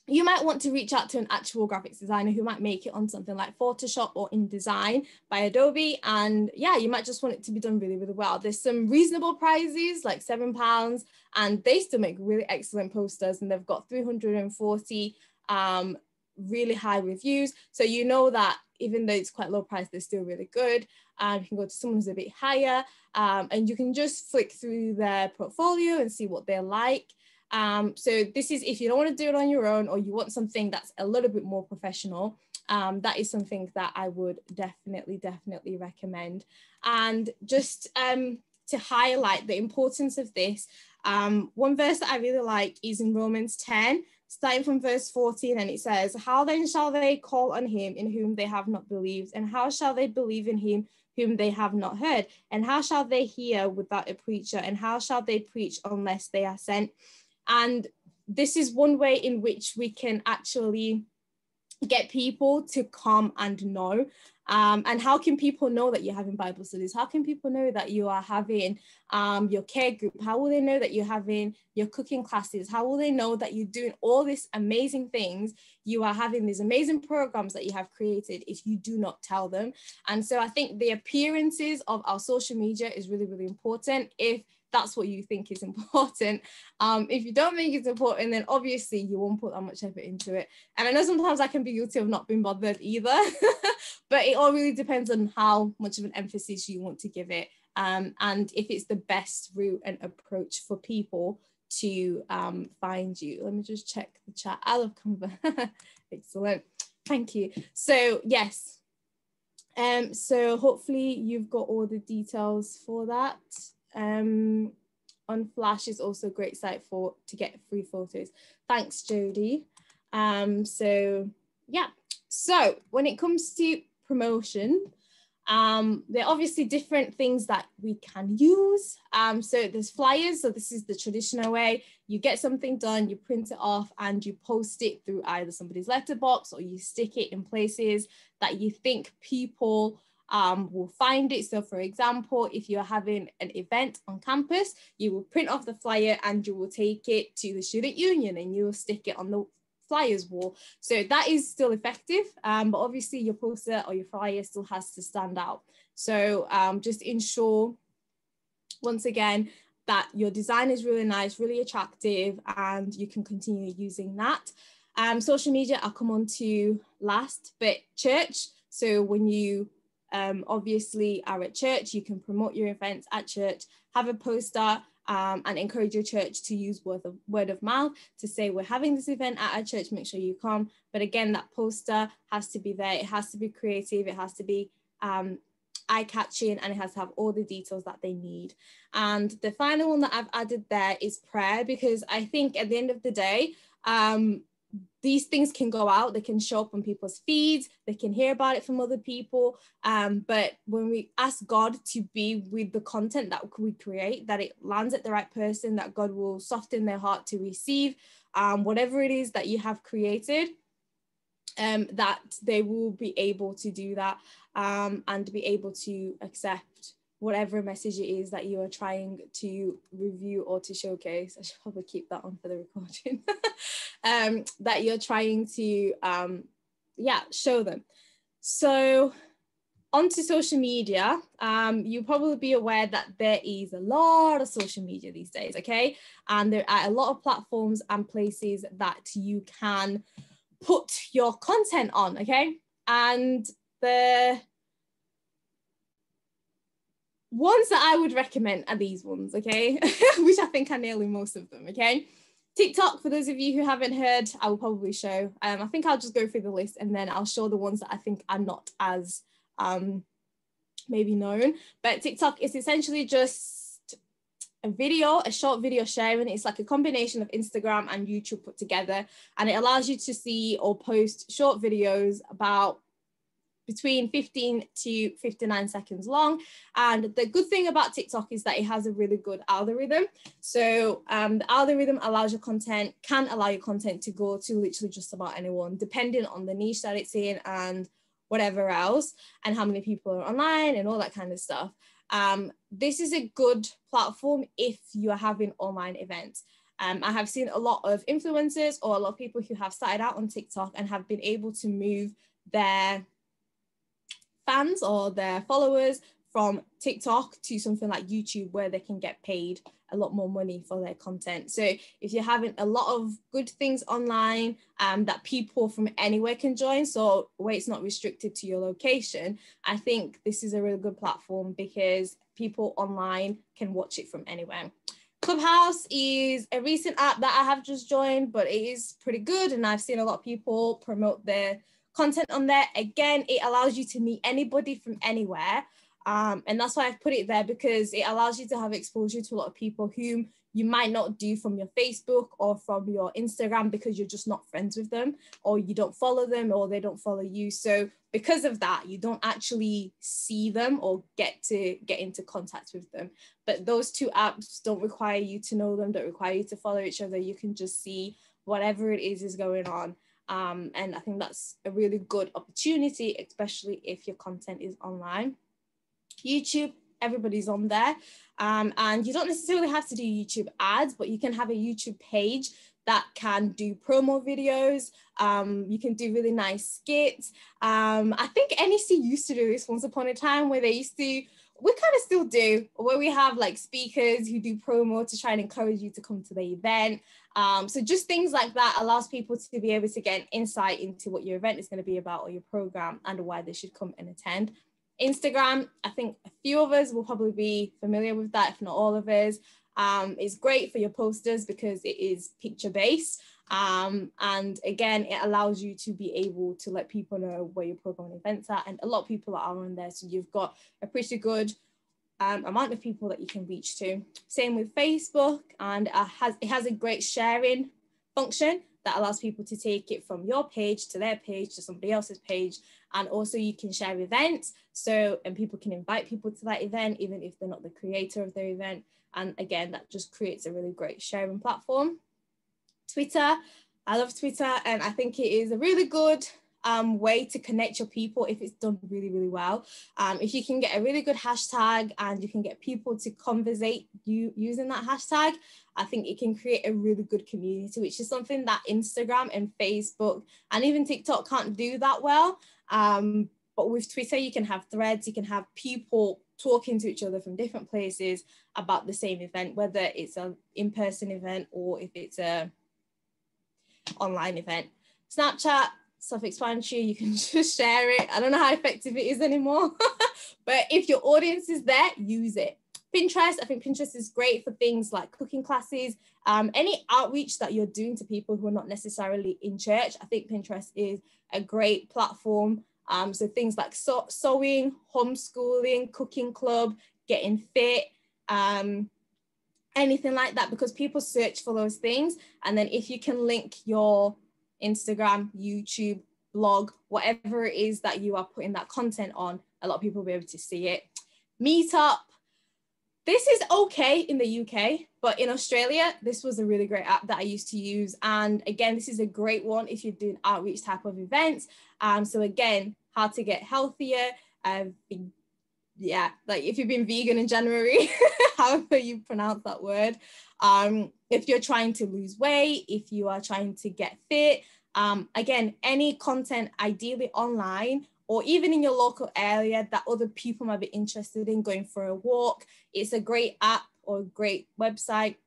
You might want to reach out to an actual graphics designer who might make it on something like Photoshop or InDesign by Adobe. And yeah, you might just want it to be done really, really well. There's some reasonable prices, like £7, and they still make really excellent posters, and they've got 340 really high reviews. So you know that even though it's quite low price, they're still really good. You can go to someone who's a bit higher, and you can just flick through their portfolio and see what they're like. So this is if you don't want to do it on your own, or you want something that's a little bit more professional, that is something that I would definitely recommend. And just to highlight the importance of this, one verse that I really like is in Romans 10, starting from verse 14, and it says, "How then shall they call on him in whom they have not believed? And how shall they believe in him whom they have not heard? And how shall they hear without a preacher? And how shall they preach unless they are sent?" And this is one way in which we can actually get people to come and know. And how can people know that you're having Bible studies? How can people know that you are having your care group? How will they know that you're having your cooking classes? How will they know that you're doing all these amazing things? You are having these amazing programs that you have created if you do not tell them. And so I think the appearances of our social media is really, really important if that's what you think is important. If you don't think it's important, then obviously you won't put that much effort into it. And I know sometimes I can be guilty of not being bothered either, but it all really depends on how much of an emphasis you want to give it, and if it's the best route and approach for people to find you. Let me just check the chat. I love Canva. Excellent. Thank you. So yes. So hopefully you've got all the details for that. On Flash is also a great site to get free photos. Thanks, Jodie. So yeah, so when it comes to promotion, there are obviously different things that we can use. So there's flyers. So this is the traditional way. You get something done, you print it off, and you post it through either somebody's letterbox, or you stick it in places that you think people will find it. So for example, if you're having an event on campus, you will print off the flyer and you will take it to the student union and you will stick it on the flyers wall. So that is still effective, but obviously your poster or your flyer still has to stand out. So just ensure, once again, that your design is really nice, really attractive, and you can continue using that. Social media I'll come on to last, but church. So when you obviously are at church, you can promote your events at church, have a poster, and encourage your church to use word of mouth to say, we're having this event at our church, make sure you come. But again, that poster has to be there. It has to be creative. It has to be eye-catching, and it has to have all the details that they need. And the final one that I've added there is prayer, because I think at the end of the day, these things can go out, they can show up on people's feeds, they can hear about it from other people. But when we ask God to be with the content that we create, that it lands at the right person, that God will soften their heart to receive whatever it is that you have created, that they will be able to do that and be able to accept whatever message it is that you are trying to review or to showcase. I should probably keep that on for the recording. That you're trying to show them. So onto social media, you'll probably be aware that there is a lot of social media these days, okay? And there are a lot of platforms and places that you can put your content on, okay? And the ones that I would recommend are these ones, okay? Which I think are nearly most of them, okay? TikTok, for those of you who haven't heard, I will probably show. I think I'll just go through the list and then I'll show the ones that I think are not as maybe known. But TikTok is essentially just a short video sharing. It's like a combination of Instagram and YouTube put together, and it allows you to see or post short videos about between 15 to 59 seconds long. And the good thing about TikTok is that it has a really good algorithm. So the algorithm can allow your content to go to literally just about anyone, depending on the niche that it's in and whatever else, and how many people are online and all that kind of stuff. This is a good platform if you are having online events. I have seen a lot of influencers or a lot of people who have started out on TikTok and have been able to move their fans or their followers from TikTok to something like YouTube, where they can get paid a lot more money for their content. So if you're having a lot of good things online that people from anywhere can join, so where it's not restricted to your location, I think this is a really good platform because people online can watch it from anywhere. Clubhouse is a recent app that I have just joined, but it is pretty good, and I've seen a lot of people promote their content on there. Again, it allows you to meet anybody from anywhere. And that's why I've put it there, because it allows you to have exposure to a lot of people whom you might not do from your Facebook or from your Instagram, because you're just not friends with them, or you don't follow them, or they don't follow you. So because of that, you don't actually see them or get into contact with them. But those two apps don't require you to know them, don't require you to follow each other. You can just see whatever it is going on. And I think that's a really good opportunity, especially if your content is online. YouTube, everybody's on there. And you don't necessarily have to do YouTube ads, but you can have a YouTube page that can do promo videos. You can do really nice skits. I think NEC used to do this once upon a time, where they used to, we kind of still do, where we have like speakers who do promo to try and encourage you to come to the event. So just things like that allows people to be able to get an insight into what your event is going to be about, or your program, and why they should come and attend. Instagram, I think a few of us will probably be familiar with that, if not all of us. It's great for your posters because it is picture-based. And again, it allows you to be able to let people know where your program and events are. And a lot of people are on there, so you've got a pretty good amount of people that you can reach to. Same with Facebook, and it has a great sharing function that allows people to take it from your page to their page to somebody else's page. And also you can share events, and people can invite people to that event, even if they're not the creator of their event. And again, that just creates a really great sharing platform. Twitter, I love Twitter, and I think it is a really good way to connect your people if it's done really, really well. If you can get a really good hashtag and you can get people to conversate using that hashtag, I think it can create a really good community, which is something that Instagram and Facebook and even TikTok can't do that well. But with Twitter, you can have threads, you can have people talking to each other from different places about the same event, whether it's an in-person event or if it's a online event. Snapchat, self-explanatory, you can just share it. I don't know how effective it is anymore, but if your audience is there, use it. Pinterest, I think Pinterest is great for things like cooking classes, any outreach that you're doing to people who are not necessarily in church. I think Pinterest is a great platform. So things like sewing, homeschooling, cooking club, getting fit, anything like that, because people search for those things. And then if you can link your Instagram, YouTube, blog, whatever it is that you are putting that content on, a lot of people will be able to see it. Meetup. This is okay in the UK, but in Australia, this was a really great app that I used to use. And again, this is a great one if you're doing outreach type of events. So again, how to get healthier. Yeah, like if you've been vegan in January, however you pronounce that word. If you're trying to lose weight, if you are trying to get fit, again, any content ideally online or even in your local area that other people might be interested in, going for a walk. It's a great app or a great website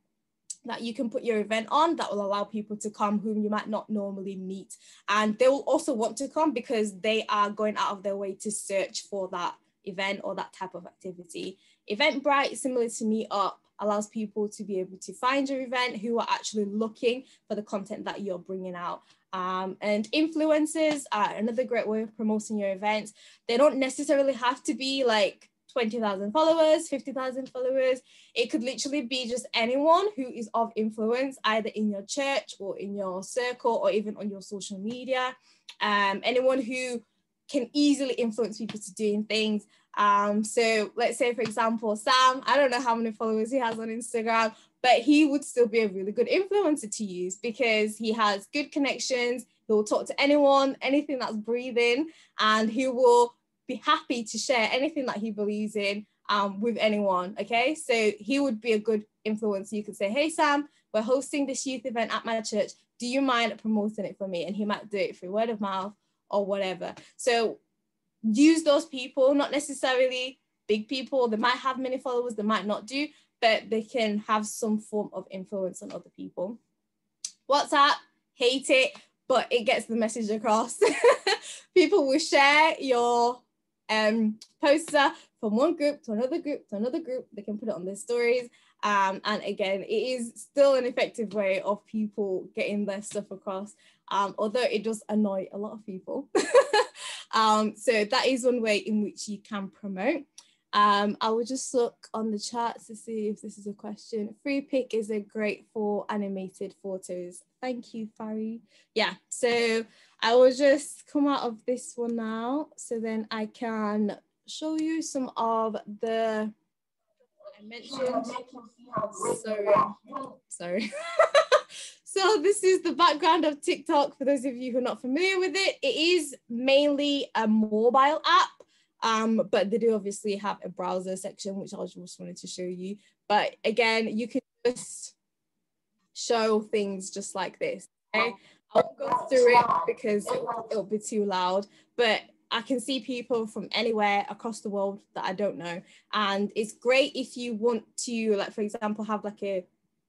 that you can put your event on that will allow people to come whom you might not normally meet. And they will also want to come because they are going out of their way to search for that event or that type of activity. Eventbrite, similar to Meetup, allows people to be able to find your event who are actually looking for the content that you're bringing out. And influencers are another great way of promoting your events. They don't necessarily have to be like 20,000 followers, 50,000 followers. It could literally be just anyone who is of influence, either in your church or in your circle or even on your social media. Anyone who can easily influence people to doing things. So let's say, for example, Sam, I don't know how many followers he has on Instagram, but he would still be a really good influencer to use because he has good connections. He will talk to anyone, anything that's breathing, and he will be happy to share anything that he believes in with anyone. Okay, so he would be a good influencer. You could say, hey Sam, we're hosting this youth event at my church. Do you mind promoting it for me? And he might do it through word of mouth or whatever. So use those people, not necessarily big people. They might have many followers, they might not do, but they can have some form of influence on other people. WhatsApp, hate it, but it gets the message across. People will share your poster from one group to another group to another group. They can put it on their stories. And again, it is still an effective way of people getting their stuff across, although it does annoy a lot of people. So that is one way in which you can promote. I will just look on the charts to see if this is a question. Free pick is a great for animated photos. Thank you, Fari. Yeah, so I will just come out of this one now, so then I can show you some of the I mentioned. Sorry. So this is the background of TikTok. For those of you who are not familiar with it, it is mainly a mobile app, but they do obviously have a browser section, which I just wanted to show you. But again, you can just show things just like this. Okay? I won't go through it because it'll be too loud, but I can see people from anywhere across the world that I don't know. And it's great if you want to, like, for example, have like a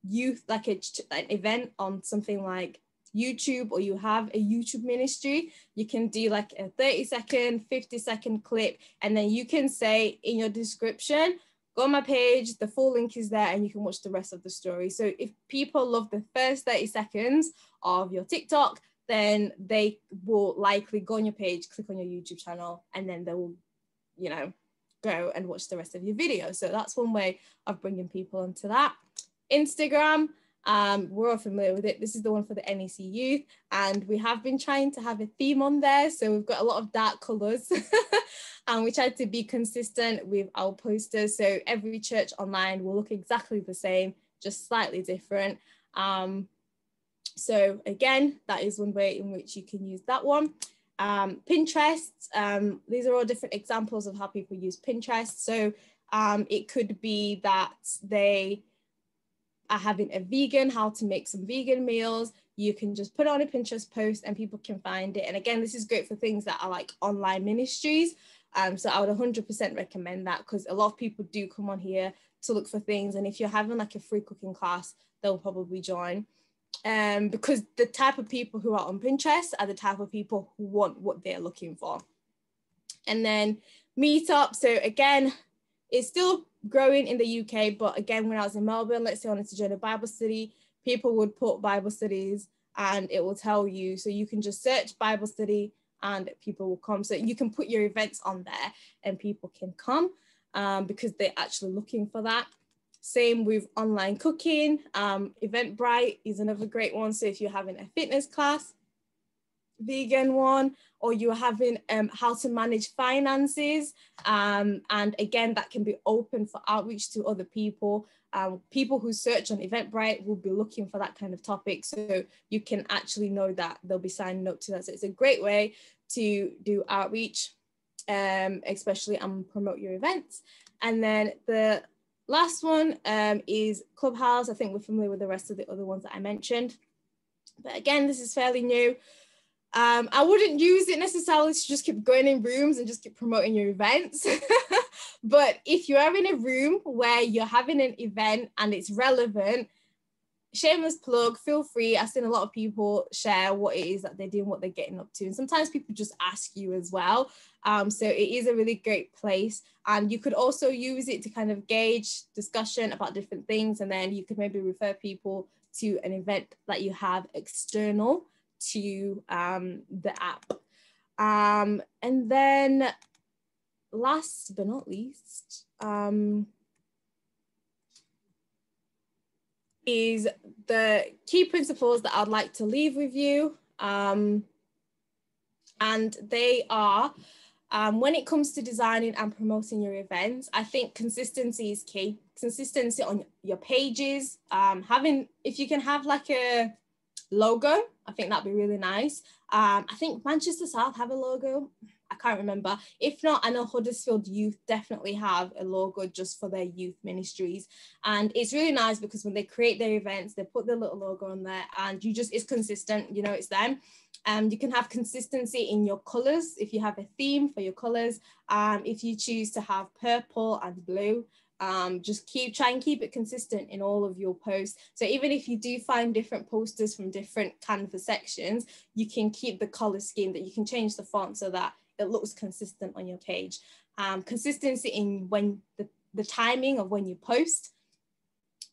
youth, like an event on something like YouTube, or you have a YouTube ministry, you can do like a 30-second, 50-second clip, and then you can say in your description, go on my page, the full link is there, and you can watch the rest of the story. So if people love the first 30 seconds of your TikTok, then they will likely go on your page, click on your YouTube channel, and then they will, you know, go and watch the rest of your video. So that's one way of bringing people onto that. Instagram, we're all familiar with it. This is the one for the NEC youth, and we have been trying to have a theme on there. So we've got a lot of dark colors and we try to be consistent with our posters. So every church online will look exactly the same, just slightly different. So again, that is one way in which you can use that one. Pinterest, these are all different examples of how people use Pinterest. So it could be that they are having a vegan, how to make some vegan meals. You can just put on a Pinterest post and people can find it. And again, this is great for things that are like online ministries. So I would 100% recommend that, because a lot of people do come on here to look for things. And if you're having like a free cooking class, they'll probably join. Because the type of people who are on Pinterest are the type of people who want what they're looking for. And then Meetup. So again, it's still growing in the UK, but again, when I was in Melbourne, let's say I wanted to join a Bible study, people would put Bible studies and it will tell you. So you can just search Bible study and people will come. So you can put your events on there and people can come because they're actually looking for that. Same with online cooking. Eventbrite is another great one. So if you're having a fitness class, vegan one, or you're having how to manage finances, and again, that can be open for outreach to other people. People who search on Eventbrite will be looking for that kind of topic, so you can actually know that they'll be signing up to that. So it's a great way to do outreach, especially and promote your events. And then the last one is Clubhouse. I think we're familiar with the rest of the other ones that I mentioned, but again, this is fairly new. I wouldn't use it necessarily to just keep going in rooms and just keep promoting your events. But if you are in a room where you're having an event and it's relevant, shameless plug, feel free. I've seen a lot of people share what it is that they're doing, what they're getting up to. And sometimes people just ask you as well. So it is a really great place. And you could also use it to kind of gauge discussion about different things. And then you could maybe refer people to an event that you have external to the app. And then last but not least, is the key principles that I'd like to leave with you. And they are, when it comes to designing and promoting your events, I think consistency is key. Consistency on your pages, if you can have like a logo, I think that'd be really nice. I think Manchester South have a logo. I can't remember. If not, I know Huddersfield Youth definitely have a logo just for their youth ministries. And it's really nice because when they create their events, they put their little logo on there and it's consistent, you know, it's them. You can have consistency in your colors if you have a theme for your colors. If you choose to have purple and blue, just try and keep it consistent in all of your posts. So even if you do find different posters from different Canva sections, you can keep the color scheme, that you can change the font so that it looks consistent on your page. Consistency in when the timing of when you post,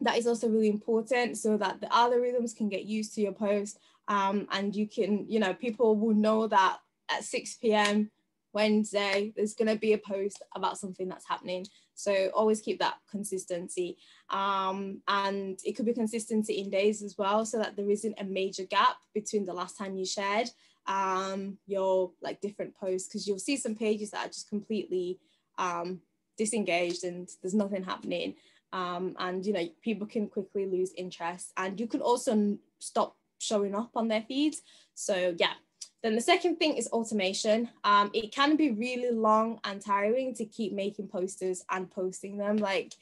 that is also really important so that the algorithms can get used to your post. And you can, you know, people will know that at 6 p.m. Wednesday, there's going to be a post about something that's happening. So always keep that consistency. And it could be consistency in days as well, so that there isn't a major gap between the last time you shared your like different posts, because you'll see some pages that are just completely disengaged and there's nothing happening. And, you know, people can quickly lose interest, and you can also stop showing up on their feeds. So yeah. Then the second thing is automation. It can be really long and tiring to keep making posters and posting them. Like,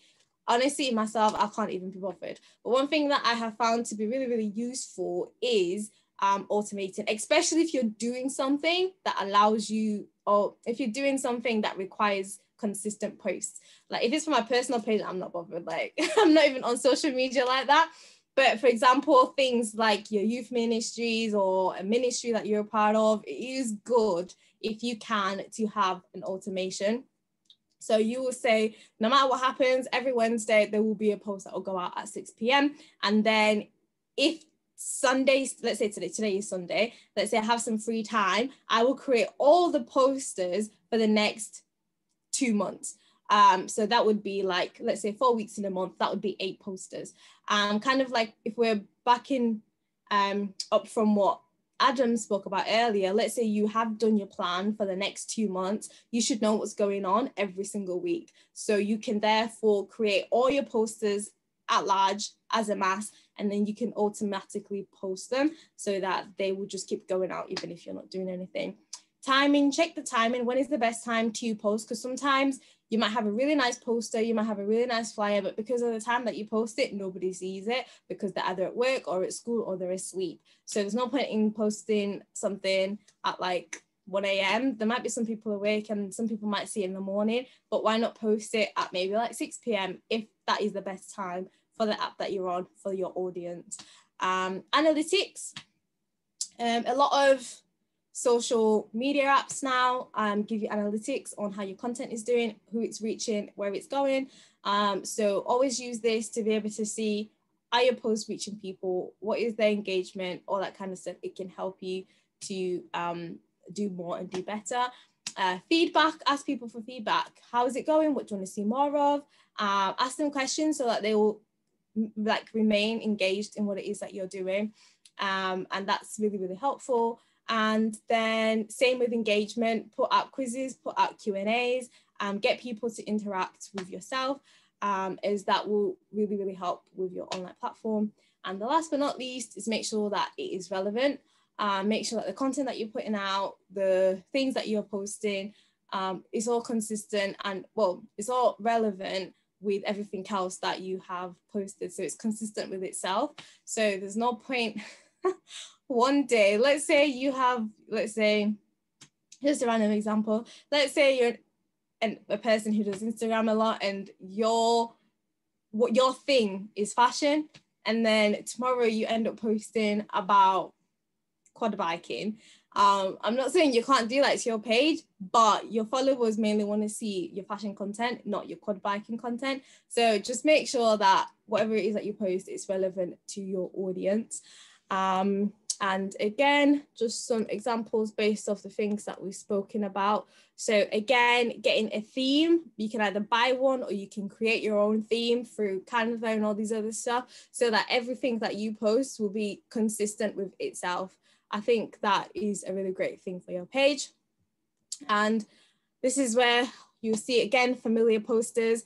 honestly, myself, I can't even be bothered. But one thing that I have found to be really, really useful is automating, especially if you're doing something that allows you, or if you're doing something that requires consistent posts. Like if it's for my personal page, I'm not bothered. Like I'm not even on social media like that. But for example, things like your youth ministries or a ministry that you're a part of, it is good if you can to have an automation. So you will say, no matter what happens, every Wednesday, there will be a post that will go out at 6 p.m. And then if Sundays, let's say today is Sunday, let's say I have some free time, I will create all the posters for the next 2 months. So that would be like, let's say 4 weeks in a month, that would be 8 posters. Kind of like if we're backing up from what Adam spoke about earlier, let's say you have done your plan for the next 2 months, you should know what's going on every single week. So you can therefore create all your posters at large as a mass, and then you can automatically post them so that they will just keep going out even if you're not doing anything. Timing, check the timing. When is the best time to post? Because sometimes you might have a really nice poster, you might have a really nice flyer, but because of the time that you post it, nobody sees it because they're either at work or at school or they're asleep. So there's no point in posting something at like 1 a.m. There might be some people awake and some people might see it in the morning, but why not post it at maybe like 6 p.m. if that is the best time for the app that you're on for your audience. Analytics, a lot of social media apps now give you analytics on how your content is doing, who it's reaching, where it's going. So always use this to be able to see, are your posts reaching people? What is their engagement? All that kind of stuff. It can help you to do more and do better. Feedback, ask people for feedback. How is it going? What do you want to see more of? Ask them questions so that they will like remain engaged in what it is that you're doing. And that's really, really helpful. And then same with engagement, put out quizzes, put out Q&As, get people to interact with yourself, as that will really, really help with your online platform. And the last but not least is make sure that it is relevant. Make sure that the content that you're putting out, the things that you're posting, is all consistent and, well, it's all relevant with everything else that you have posted. So it's consistent with itself. So there's no point one day, let's say just a random example, let's say you're a person who does Instagram a lot and your thing is fashion, and then tomorrow you end up posting about quad biking. I'm not saying you can't do that to your page, but your followers mainly want to see your fashion content, not your quad biking content. So just make sure that whatever it is that you post is relevant to your audience. And again, just some examples based off the things that we've spoken about. So again, getting a theme, you can either buy one or you can create your own theme through Canva and all these other stuff, so that everything that you post will be consistent with itself. I think that is a really great thing for your page. And this is where you'll see again, familiar posters.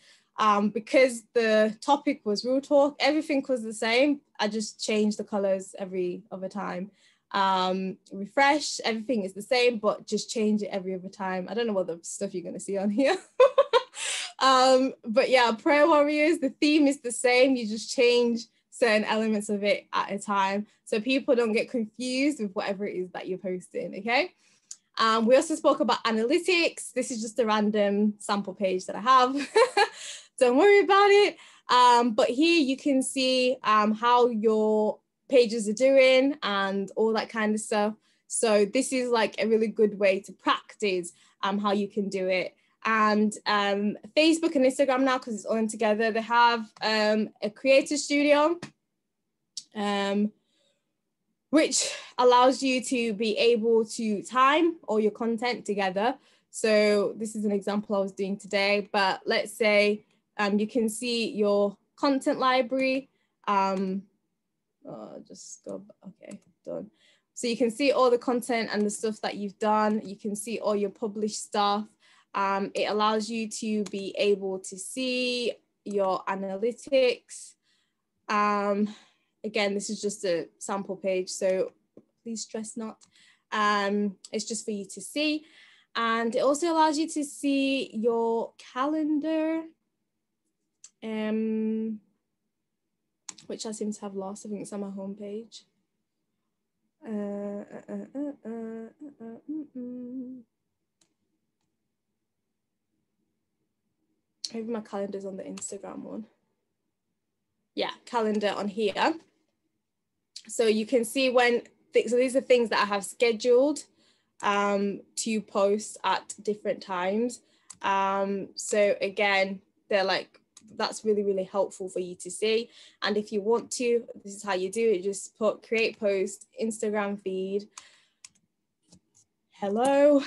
Because the topic was real talk, everything was the same. I just changed the colors every other time. Refresh, everything is the same, but just change it every other time. I don't know what the stuff you're going to see on here. But yeah, prayer warriors, the theme is the same. You just change certain elements of it at a time, so people don't get confused with whatever it is that you're posting, okay? We also spoke about analytics. This is just a random sample page that I have. Don't worry about it. But here you can see how your pages are doing and all that kind of stuff. So this is like a really good way to practice how you can do it. And Facebook and Instagram now, because it's all in together, they have a creator studio, which allows you to be able to time all your content together. So this is an example I was doing today, but let's say you can see your content library. Just go, okay, done. So you can see all the content and the stuff that you've done. You can see all your published stuff. It allows you to be able to see your analytics. Again, this is just a sample page, so please stress not. It's just for you to see. And it also allows you to see your calendar, which I seem to have lost. I think it's on my homepage. Maybe my calendar's on the Instagram one. Yeah, calendar on here. So you can see when, so these are things that I have scheduled to post at different times. So again, they're like, that's really, really helpful for you to see. And if you want to, this is how you do it. Just put create post, Instagram feed, hello,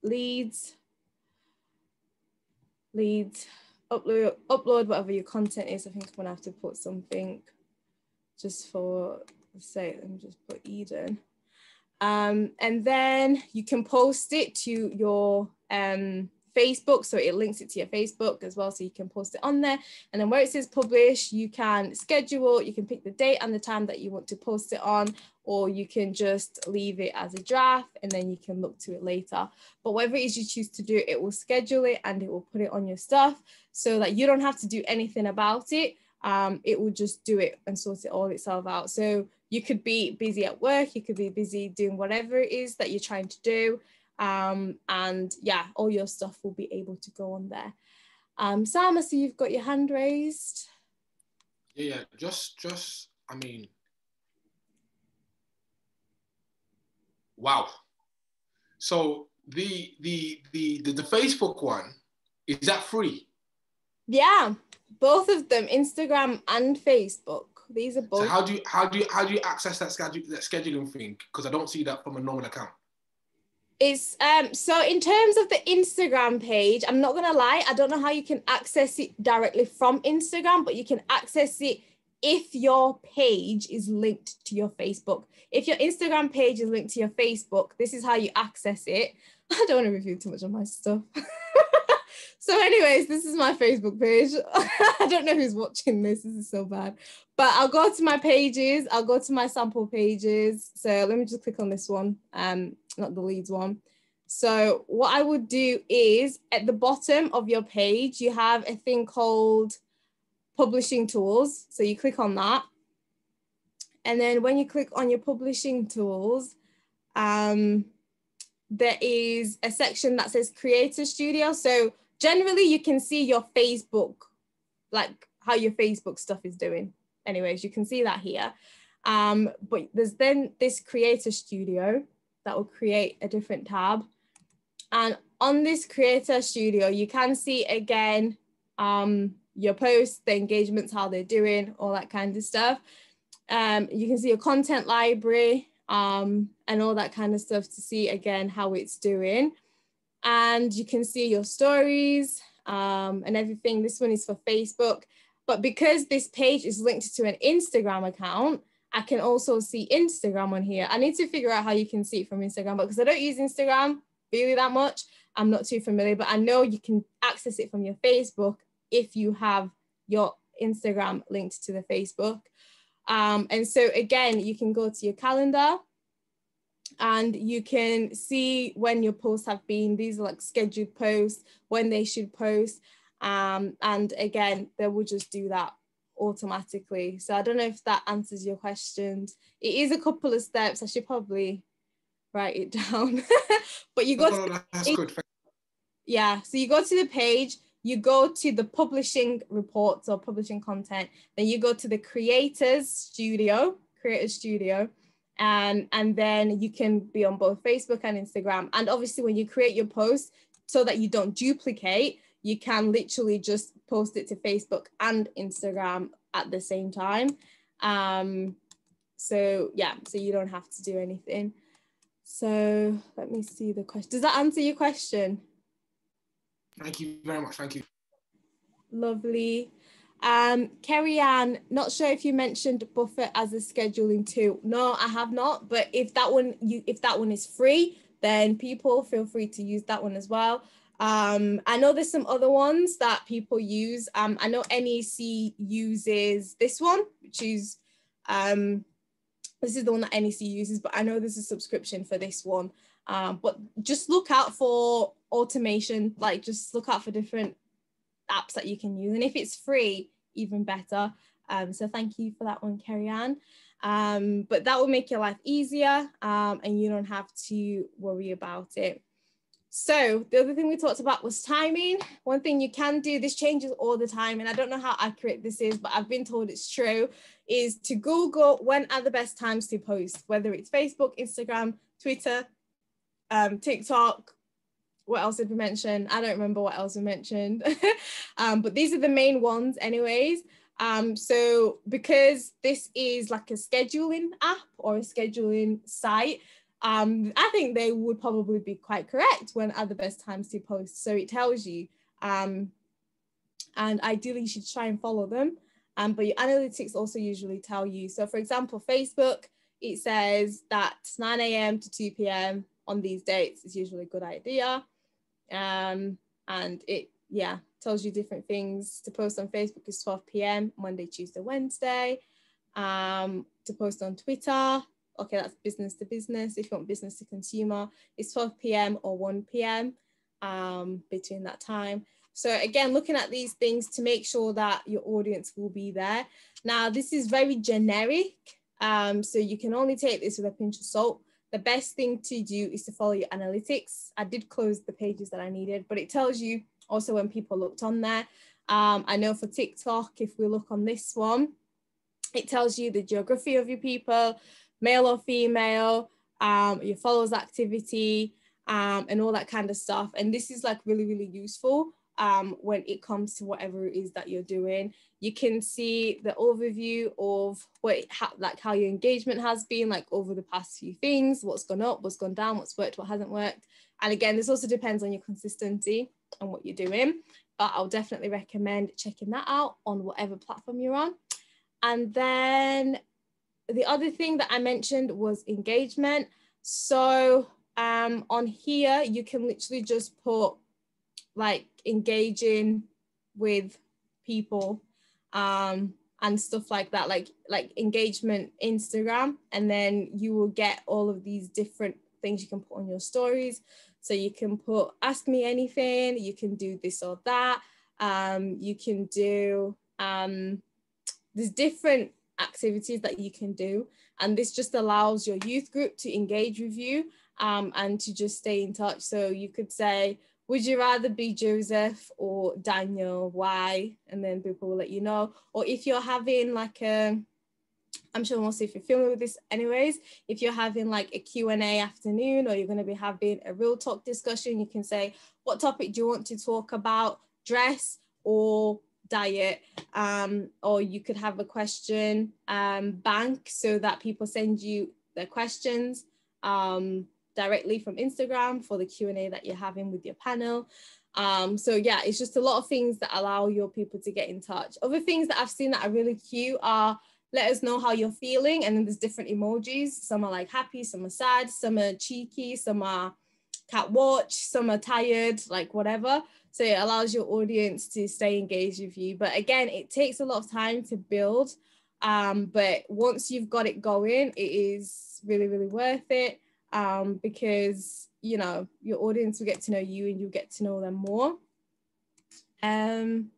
leads, upload whatever your content is. I think I'm gonna have to put something just for the sake. Let me just put Eden. And then you can post it to your Facebook, so it links it to your Facebook as well, so you can post it on there. And then where it says publish, you can schedule, you can pick the date and the time that you want to post it on, or you can just leave it as a draft and then you can look to it later. But whatever it is you choose to do, it will schedule it and it will put it on your stuff so that you don't have to do anything about it. It will just do it and sort it all itself out. So you could be busy at work, you could be busy doing whatever it is that you're trying to do. And yeah, all your stuff will be able to go on there. Sam, I see you've got your hand raised. Yeah, just, I mean, wow. So the Facebook one, is that free? Yeah, both of them, Instagram and Facebook. These are both. So how do you access that scheduling thing? Because I don't see that from a normal account. It's so in terms of the Instagram page, I'm not gonna lie, I don't know how you can access it directly from Instagram, but you can access it if your page is linked to your Facebook. If your Instagram page is linked to your Facebook, this is how you access it. I don't want to review too much of my stuff. So anyways, this is my Facebook page. I don't know who's watching this. This is so bad. But I'll go to my pages. I'll go to my sample pages. So let me just click on this one, not the leads one. So what I would do is at the bottom of your page, you have a thing called publishing tools. So you click on that. And then when you click on your publishing tools, there is a section that says Creator Studio. So generally you can see your Facebook, like how your Facebook stuff is doing. Anyways, you can see that here. But there's then this Creator Studio that will create a different tab. And on this Creator Studio, you can see again, your posts, the engagements, how they're doing, all that kind of stuff. You can see your content library and all that kind of stuff to see, again, how it's doing. And you can see your stories and everything. This one is for Facebook. But because this page is linked to an Instagram account, I can also see Instagram on here. I need to figure out how you can see it from Instagram, but because I don't use Instagram really that much, I'm not too familiar, but I know you can access it from your Facebook if you have your Instagram linked to the Facebook. And so again, you can go to your calendar and you can see when your posts have been. These are like scheduled posts, when they should post. And again, they will just do that automatically. So I don't know if that answers your questions. It is a couple of steps. I should probably write it down. But you go to that's good. yeah, so you go to the page, you go to the publishing reports or publishing content, then you go to the creators studio, and then you can be on both Facebook and Instagram. And obviously when you create your post, so that you don't duplicate, you can literally just post it to Facebook and Instagram at the same time. So yeah, so you don't have to do anything. So let me see the question. Does that answer your question? Thank you very much. Thank you. Lovely. Kerry Ann, not sure if you mentioned Buffer as a scheduling tool. No, I have not. But if that one is free, then people feel free to use that one as well. I know there's some other ones that people use. I know NEC uses this one, which is this is the one that NEC uses, but I know there's a subscription for this one. But just look out for automation, like just look out for different apps that you can use. And if it's free, even better. So thank you for that one, Kerry Ann. But that will make your life easier and you don't have to worry about it. So the other thing we talked about was timing. One thing you can do, this changes all the time, and I don't know how accurate this is, but I've been told it's true, is to Google when are the best times to post, whether it's Facebook, Instagram, Twitter, TikTok. What else did we mention? I don't remember what else we mentioned, but these are the main ones anyways. So because this is like a scheduling app or a scheduling site, I think they would probably be quite correct when are the best times to post. So it tells you, and ideally you should try and follow them. But your analytics also usually tell you. So for example, Facebook, it says that 9 a.m. to 2 p.m. on these dates is usually a good idea. And it, yeah, tells you different things. To post on Facebook is 12 p.m. Monday, Tuesday, Wednesday. To post on Twitter, okay, that's business to business. If you want business to consumer, it's 12 p.m. or 1 p.m. Between that time. So again, looking at these things to make sure that your audience will be there. Now, this is very generic. So you can only take this with a pinch of salt. The best thing to do is to follow your analytics. I did close the pages that I needed, but it tells you also when people looked on there. I know for TikTok, if we look on this one, it tells you the geography of your people, male or female, your followers activity, and all that kind of stuff. And this is like really, really useful when it comes to whatever it is that you're doing. You can see the overview of like how your engagement has been like over the past few things, what's gone up, what's gone down, what's worked, what hasn't worked. And again, this also depends on your consistency and what you're doing, but I'll definitely recommend checking that out on whatever platform you're on. And then the other thing that I mentioned was engagement. So on here, you can literally just put like engaging with people and stuff like that, like engagement Instagram, and then you will get all of these different things you can put on your stories. So you can put ask me anything, you can do this or that, you can do there's different activities that you can do, and this just allows your youth group to engage with you and to just stay in touch. So you could say, would you rather be Joseph or Daniel? Why? And then people will let you know. Or if you're having like a, I'm sure most if you're familiar with this anyways, if you're having like a Q&A afternoon, or you're going to be having a real talk discussion, you can say, what topic do you want to talk about? Dress or diet, or you could have a question bank so that people send you their questions directly from Instagram for the Q&A that you're having with your panel. So yeah, it's just a lot of things that allow your people to get in touch. Other things that I've seen that are really cute are let us know how you're feeling, and then there's different emojis. Some are like happy, some are sad, some are cheeky, some are cat watch, some are tired, like whatever. So it allows your audience to stay engaged with you. But again, it takes a lot of time to build. But once you've got it going, it is really, really worth it, because, you know, your audience will get to know you and you'll get to know them more. And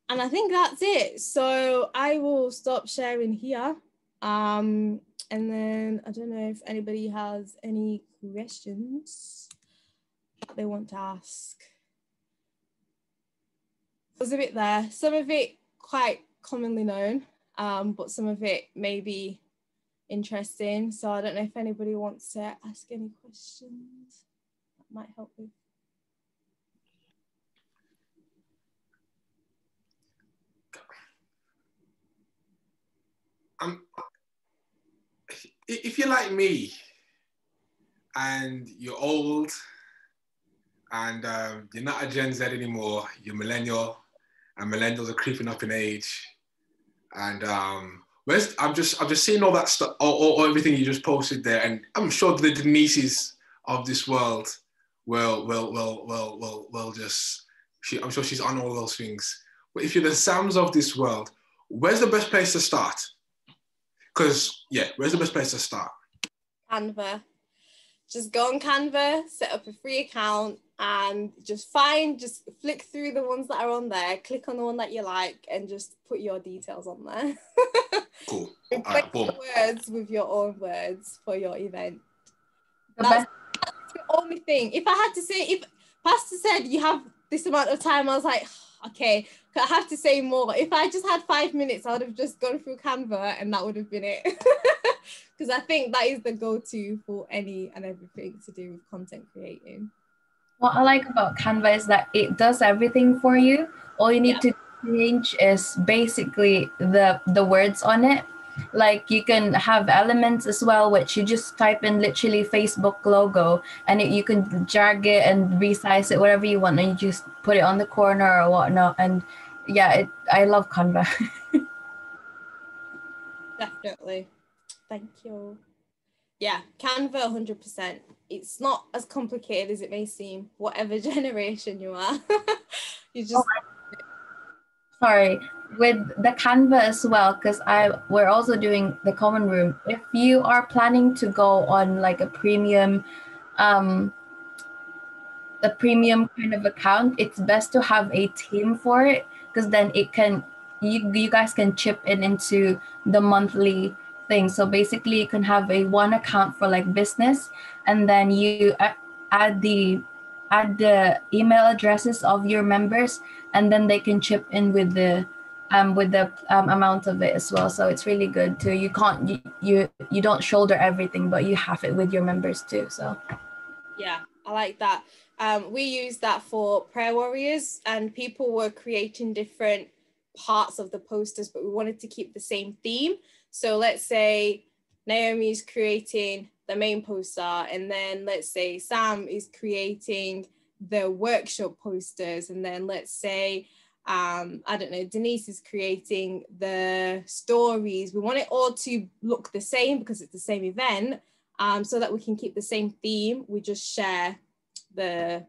I think that's it. So I will stop sharing here. And then I don't know if anybody has any questions that they want to ask. There's a bit there. Some of it quite commonly known, but some of it may be interesting. So I don't know if anybody wants to ask any questions that might help with. If you're like me and you're old and you're not a Gen Z anymore, you're millennial, and millennials are creeping up in age, and I'm just seeing all that stuff, all everything you just posted there, and I'm sure the Denises of this world will just, I'm sure she's on all those things. But if you're the Sams of this world, where's the best place to start? Because, yeah, where's the best place to start? Canva. Just go on Canva, set up a free account, and just flick through the ones that are on there, click on the one that you like, and just put your details on there. Cool. Replace boom. the words with your own words for your event. That's the only thing. If I had to say, if Pastor said you have this amount of time, I was like, okay, I have to say more. If I just had 5 minutes, I would have just gone through Canva and that would have been it. Because I think that is the go-to for any and everything to do with content creating. What I like about Canva is that it does everything for you. All you need to change is basically the words on it. Like you can have elements as well, which you just type in literally Facebook logo, and you can drag it and resize it whatever you want, and you just put it on the corner or whatnot. And yeah, I love Canva. Definitely. Thank you. Yeah, Canva 100%. It's not as complicated as it may seem, whatever generation you are. You just... Sorry, with the Canva as well, because we're also doing the common room. If you are planning to go on like a premium kind of account, it's best to have a team for it, because then you guys can chip into the monthly thing. So basically you can have one account for like business, and then you add the email addresses of your members, and then they can chip in with the amount of it as well. So it's really good too. You don't shoulder everything, but you have it with your members too. So yeah, I like that. We use that for prayer warriors, and people were creating different parts of the posters, but we wanted to keep the same theme. So let's say Naomi's creating the main poster, and then let's say Sam is creating the workshop posters, and then let's say I don't know, Denise is creating the stories. We want it all to look the same because it's the same event, so that we can keep the same theme. We just share the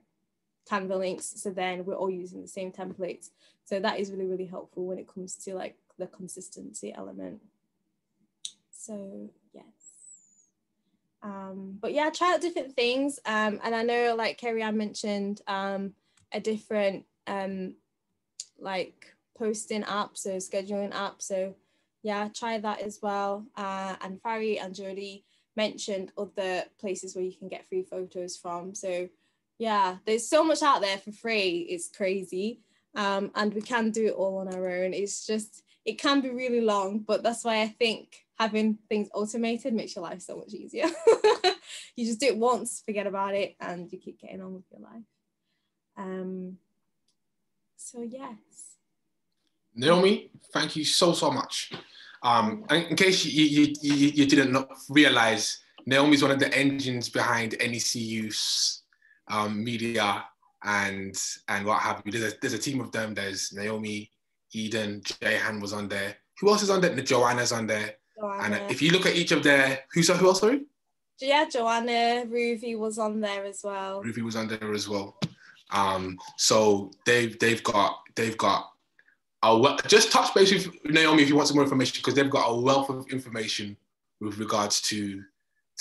Canva links, so then we're all using the same templates. So that is really, really helpful when it comes to like the consistency element. So yes. But yeah, try out different things. And I know like Kerry-Ann mentioned a different like posting app, so scheduling app. So yeah, try that as well. And Farry and Jodie mentioned other places where you can get free photos from. So yeah, there's so much out there for free. It's crazy. And we can do it all on our own. It's just, it can be really long, but that's why I think having things automated makes your life so much easier. You just do it once, forget about it, and you keep getting on with your life. So yes. Naomi, thank you so much. In case you didn't realize, Naomi's one of the engines behind NECyouth media and what have you. There's a team of them. There's Naomi, Eden, Jayhan was on there. Who else is on there? Joanna's on there. Joanna. And if you look at each of their, who else, sorry? Yeah, Joanna, Ruby was on there as well. Ruby was on there as well. So they've got just touch base with Naomi if you want some more information, because they've got a wealth of information with regards to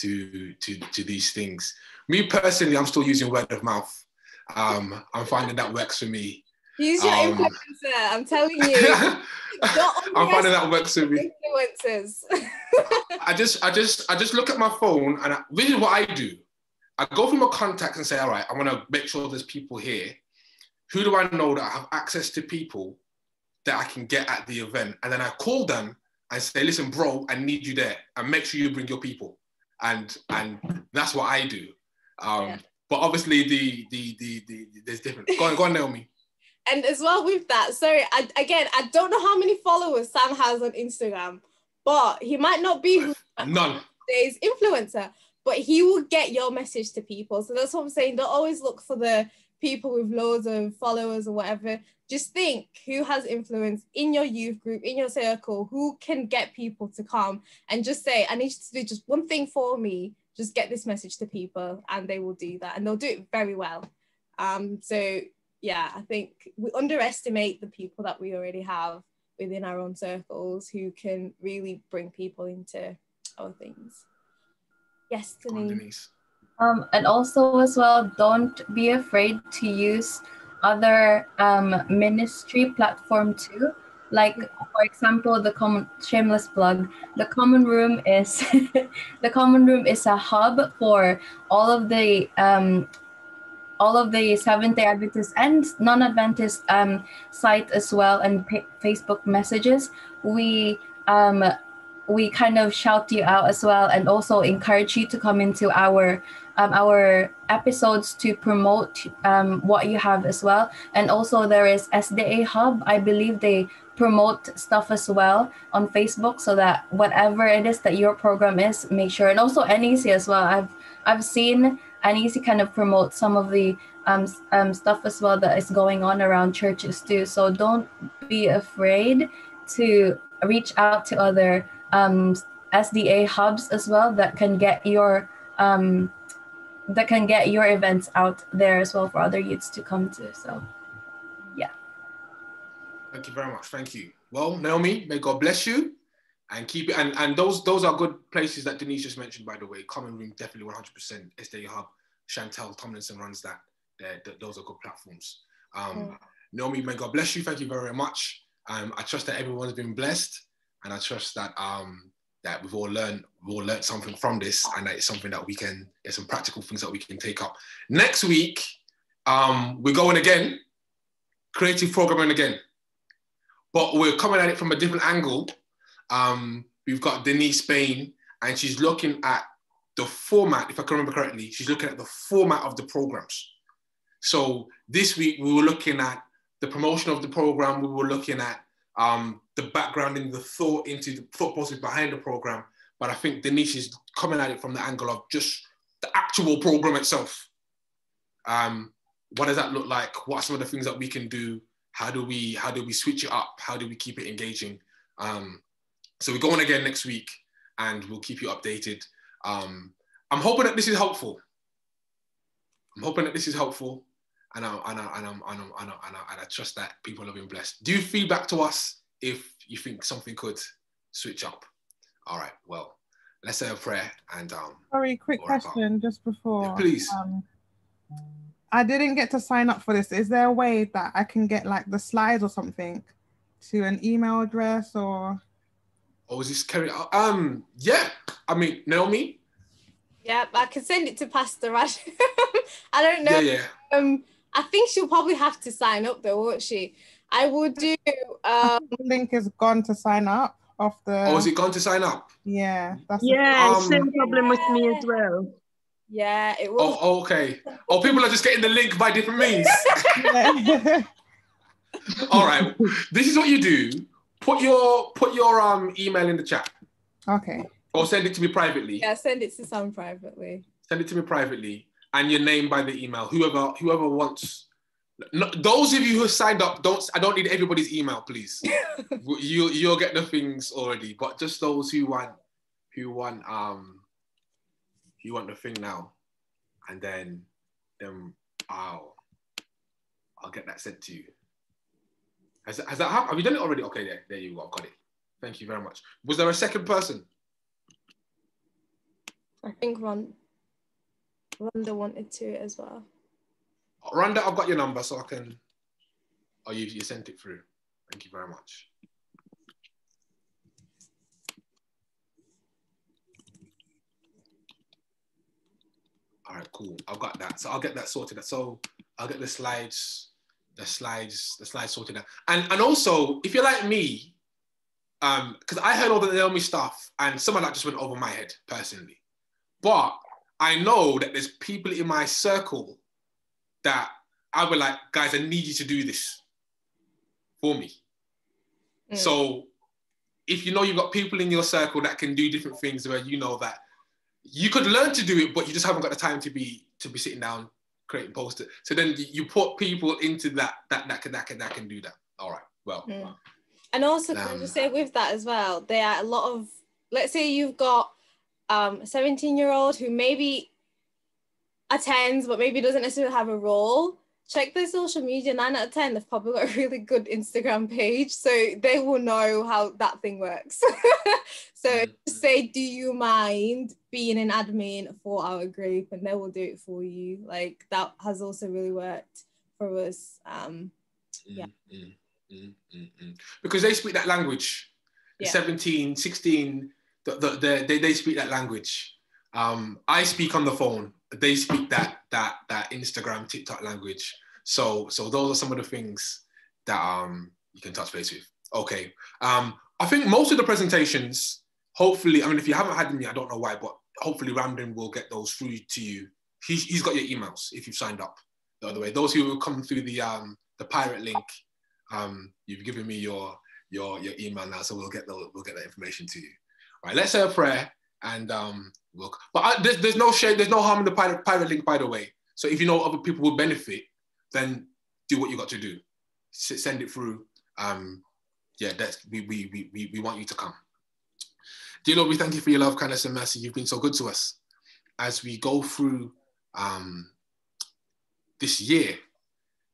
these things. Me personally, I'm still using word of mouth. I'm finding that works for me. Use your influencer, I'm telling you. I'm finding that works for me. Influencers. I just look at my phone, and this is what I do. I go through my contacts and say, all right, I want to make sure there's people here. Who do I know that have access to people that I can get at the event? And then I call them and say, listen, bro, I need you there, and make sure you bring your people. And that's what I do. But obviously there's different. Go on, Naomi. And as well with that, sorry, I don't know how many followers Sam has on Instagram, but he might not be none today's influencer, but he will get your message to people. So that's what I'm saying. Don't always look for the people with loads of followers or whatever. Just think who has influence in your youth group, in your circle, who can get people to come, and just say, I need you to do just one thing for me. Just get this message to people, and they will do that, and they'll do it very well. So yeah, I think we underestimate the people that we already have within our own circles who can really bring people into our things. Yes, Denise. And also as well, don't be afraid to use other ministry platform too. Like for example, shameless plug. The Common Room is a hub for all of the Seventh-day Adventist and non-Adventist site as well, and Facebook messages. We kind of shout you out as well, and also encourage you to come into our episodes to promote what you have as well. And also there is SDA Hub. I believe they promote stuff as well on Facebook, so that whatever it is that your program is, make sure. And also NEC as well. I've seen NEC kind of promote some of the stuff as well that is going on around churches too. So don't be afraid to reach out to other SDA hubs as well that can get your events out there as well for other youths to come to. So yeah. Thank you very much. Thank you. Well, Naomi, may God bless you and keep it. And those are good places that Denise just mentioned, by the way. Common Room, definitely 100%. SDA Hub. Chantel Tomlinson runs that. Those are good platforms. Naomi, may God bless you. Thank you very much. I trust that everyone's been blessed, and I trust that that we've all learned something from this, and that it's something that we can, there's some practical things that we can take up. Next week, we're going again, creative programming again, but we're coming at it from a different angle. We've got Denise Spain, and she's looking at the format, if I can remember correctly, she's looking at the format of the programs. So this week we were looking at the promotion of the program. We were looking at the background and the thought process behind the program. But I think Denise is coming at it from the angle of just the actual program itself. What does that look like? What are some of the things that we can do? How do we switch it up? How do we keep it engaging? So we're going again next week, and we'll keep you updated. I'm hoping that this is helpful. And I trust that people have been blessed. Do feedback to us if you think something could switch up. All right, well, let's say a prayer and sorry, quick question just before. Yeah, please. I didn't get to sign up for this. Is there a way that I can get like the slides or something to an email address or? Or is this carry? Yeah. I mean, Naomi. Yeah, I can send it to Pastor Raj. I don't know. Yeah. I think she'll probably have to sign up though, won't she? I will do. The link is gone to sign up off the. Oh, is it gone to sign up? Yeah. Same problem with me as well. Yeah, it will. Oh, okay. Oh, people are just getting the link by different means. All right. This is what you do. Put your email in the chat. Okay. Or send it to me privately. Yeah, send it to Sam privately. Send it to me privately, and your name by the email. Whoever wants. No, those of you who signed up, I don't need everybody's email, please. You'll get the things already. But just those who want the thing now, and then I'll get that sent to you. Has that happened? Have you done it already? Okay, there you go. I've got it. Thank you very much. Was there a second person? I think Rhonda wanted to as well. Rhonda, I've got your number, so I can. Oh, you sent it through. Thank you very much. All right, cool. I've got that. So I'll get that sorted. So I'll get the slides sorted out. And also, if you're like me, because I heard all the Naomi stuff, and some of that just went over my head personally. But I know that there's people in my circle that I were like, guys, I need you to do this for me. Mm. So if you know you've got people in your circle that can do different things, where you know that you could learn to do it, but you just haven't got the time to be sitting down creating posters. So then you put people into that can do that. All right. Well. Mm. And also, can I just say with that as well, there are a lot of, let's say you've got a 17-year-old who maybe attends, but maybe doesn't necessarily have a role. Check their social media. 9 out of 10, they've probably got a really good Instagram page, so they will know how that thing works. So just say, do you mind being an admin for our group? And they will do it for you. Like, that has also really worked for us. Yeah. Because they speak that language. Yeah. 17, 16, they speak that language. I speak on the phone. They speak that Instagram, TikTok language. So those are some of the things that you can touch base with. Okay. I think most of the presentations, hopefully, I mean, if you haven't had them yet, I don't know why, but hopefully Ramden will get those through to you. He's got your emails if you've signed up the other way. Those who will come through the pirate link, you've given me your email now, so we'll get that information to you. All right, let's say a prayer, and there's no shade, there's no harm in the pirate link, by the way. So if you know other people will benefit, then do what you got to do. Send it through. Yeah, we want you to come. Dear Lord, we thank you for your love, kindness, and mercy. You've been so good to us as we go through this year,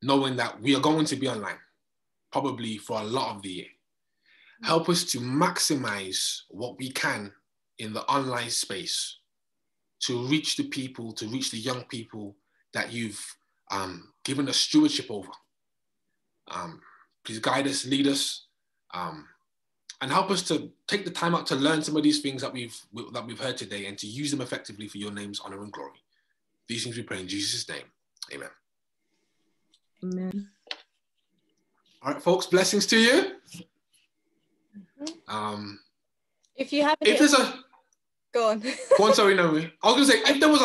knowing that we are going to be online, probably for a lot of the year. Help us to maximize what we can in the online space to reach the people, to reach the young people that you've given us stewardship over. Please guide us, lead us, and help us to take the time out to learn some of these things that we've heard today, and to use them effectively for your name's honor and glory. These things we pray in Jesus' name. Amen. Amen. All right, folks, blessings to you. If you have go on. Go on, sorry, Naomi. I was gonna say, if there was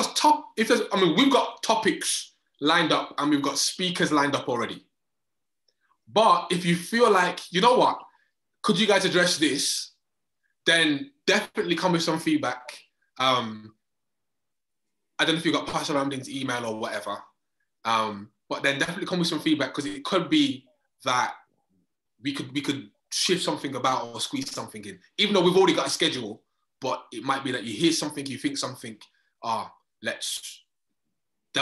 we've got topics lined up and we've got speakers lined up already. But if you feel like, you know what, could you guys address this? Then definitely come with some feedback. I don't know if you got Pastor Ramden's email or whatever. But then definitely come with some feedback, because it could be that we could shift something about or squeeze something in, even though we've already got a schedule. But it might be that you hear something, you think something, there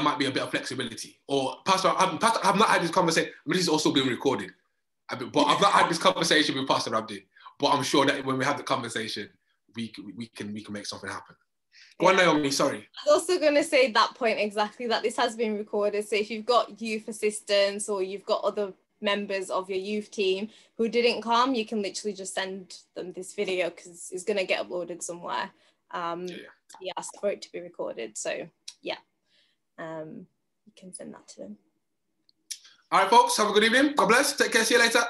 might be a bit of flexibility. Or Pastor, I've not had this conversation. I mean, this is also being recorded, but I've not had this conversation with Pastor Ramden. But I'm sure that when we have the conversation, we can make something happen. Go on, Naomi, sorry. I was also going to say that point exactly, that this has been recorded. So if you've got youth assistants or you've got other members of your youth team who didn't come, you can literally just send them this video, because it's going to get uploaded somewhere. He asked for it to be recorded. So yeah, you can send that to them. All right, folks, have a good evening. God bless. Take care. See you later.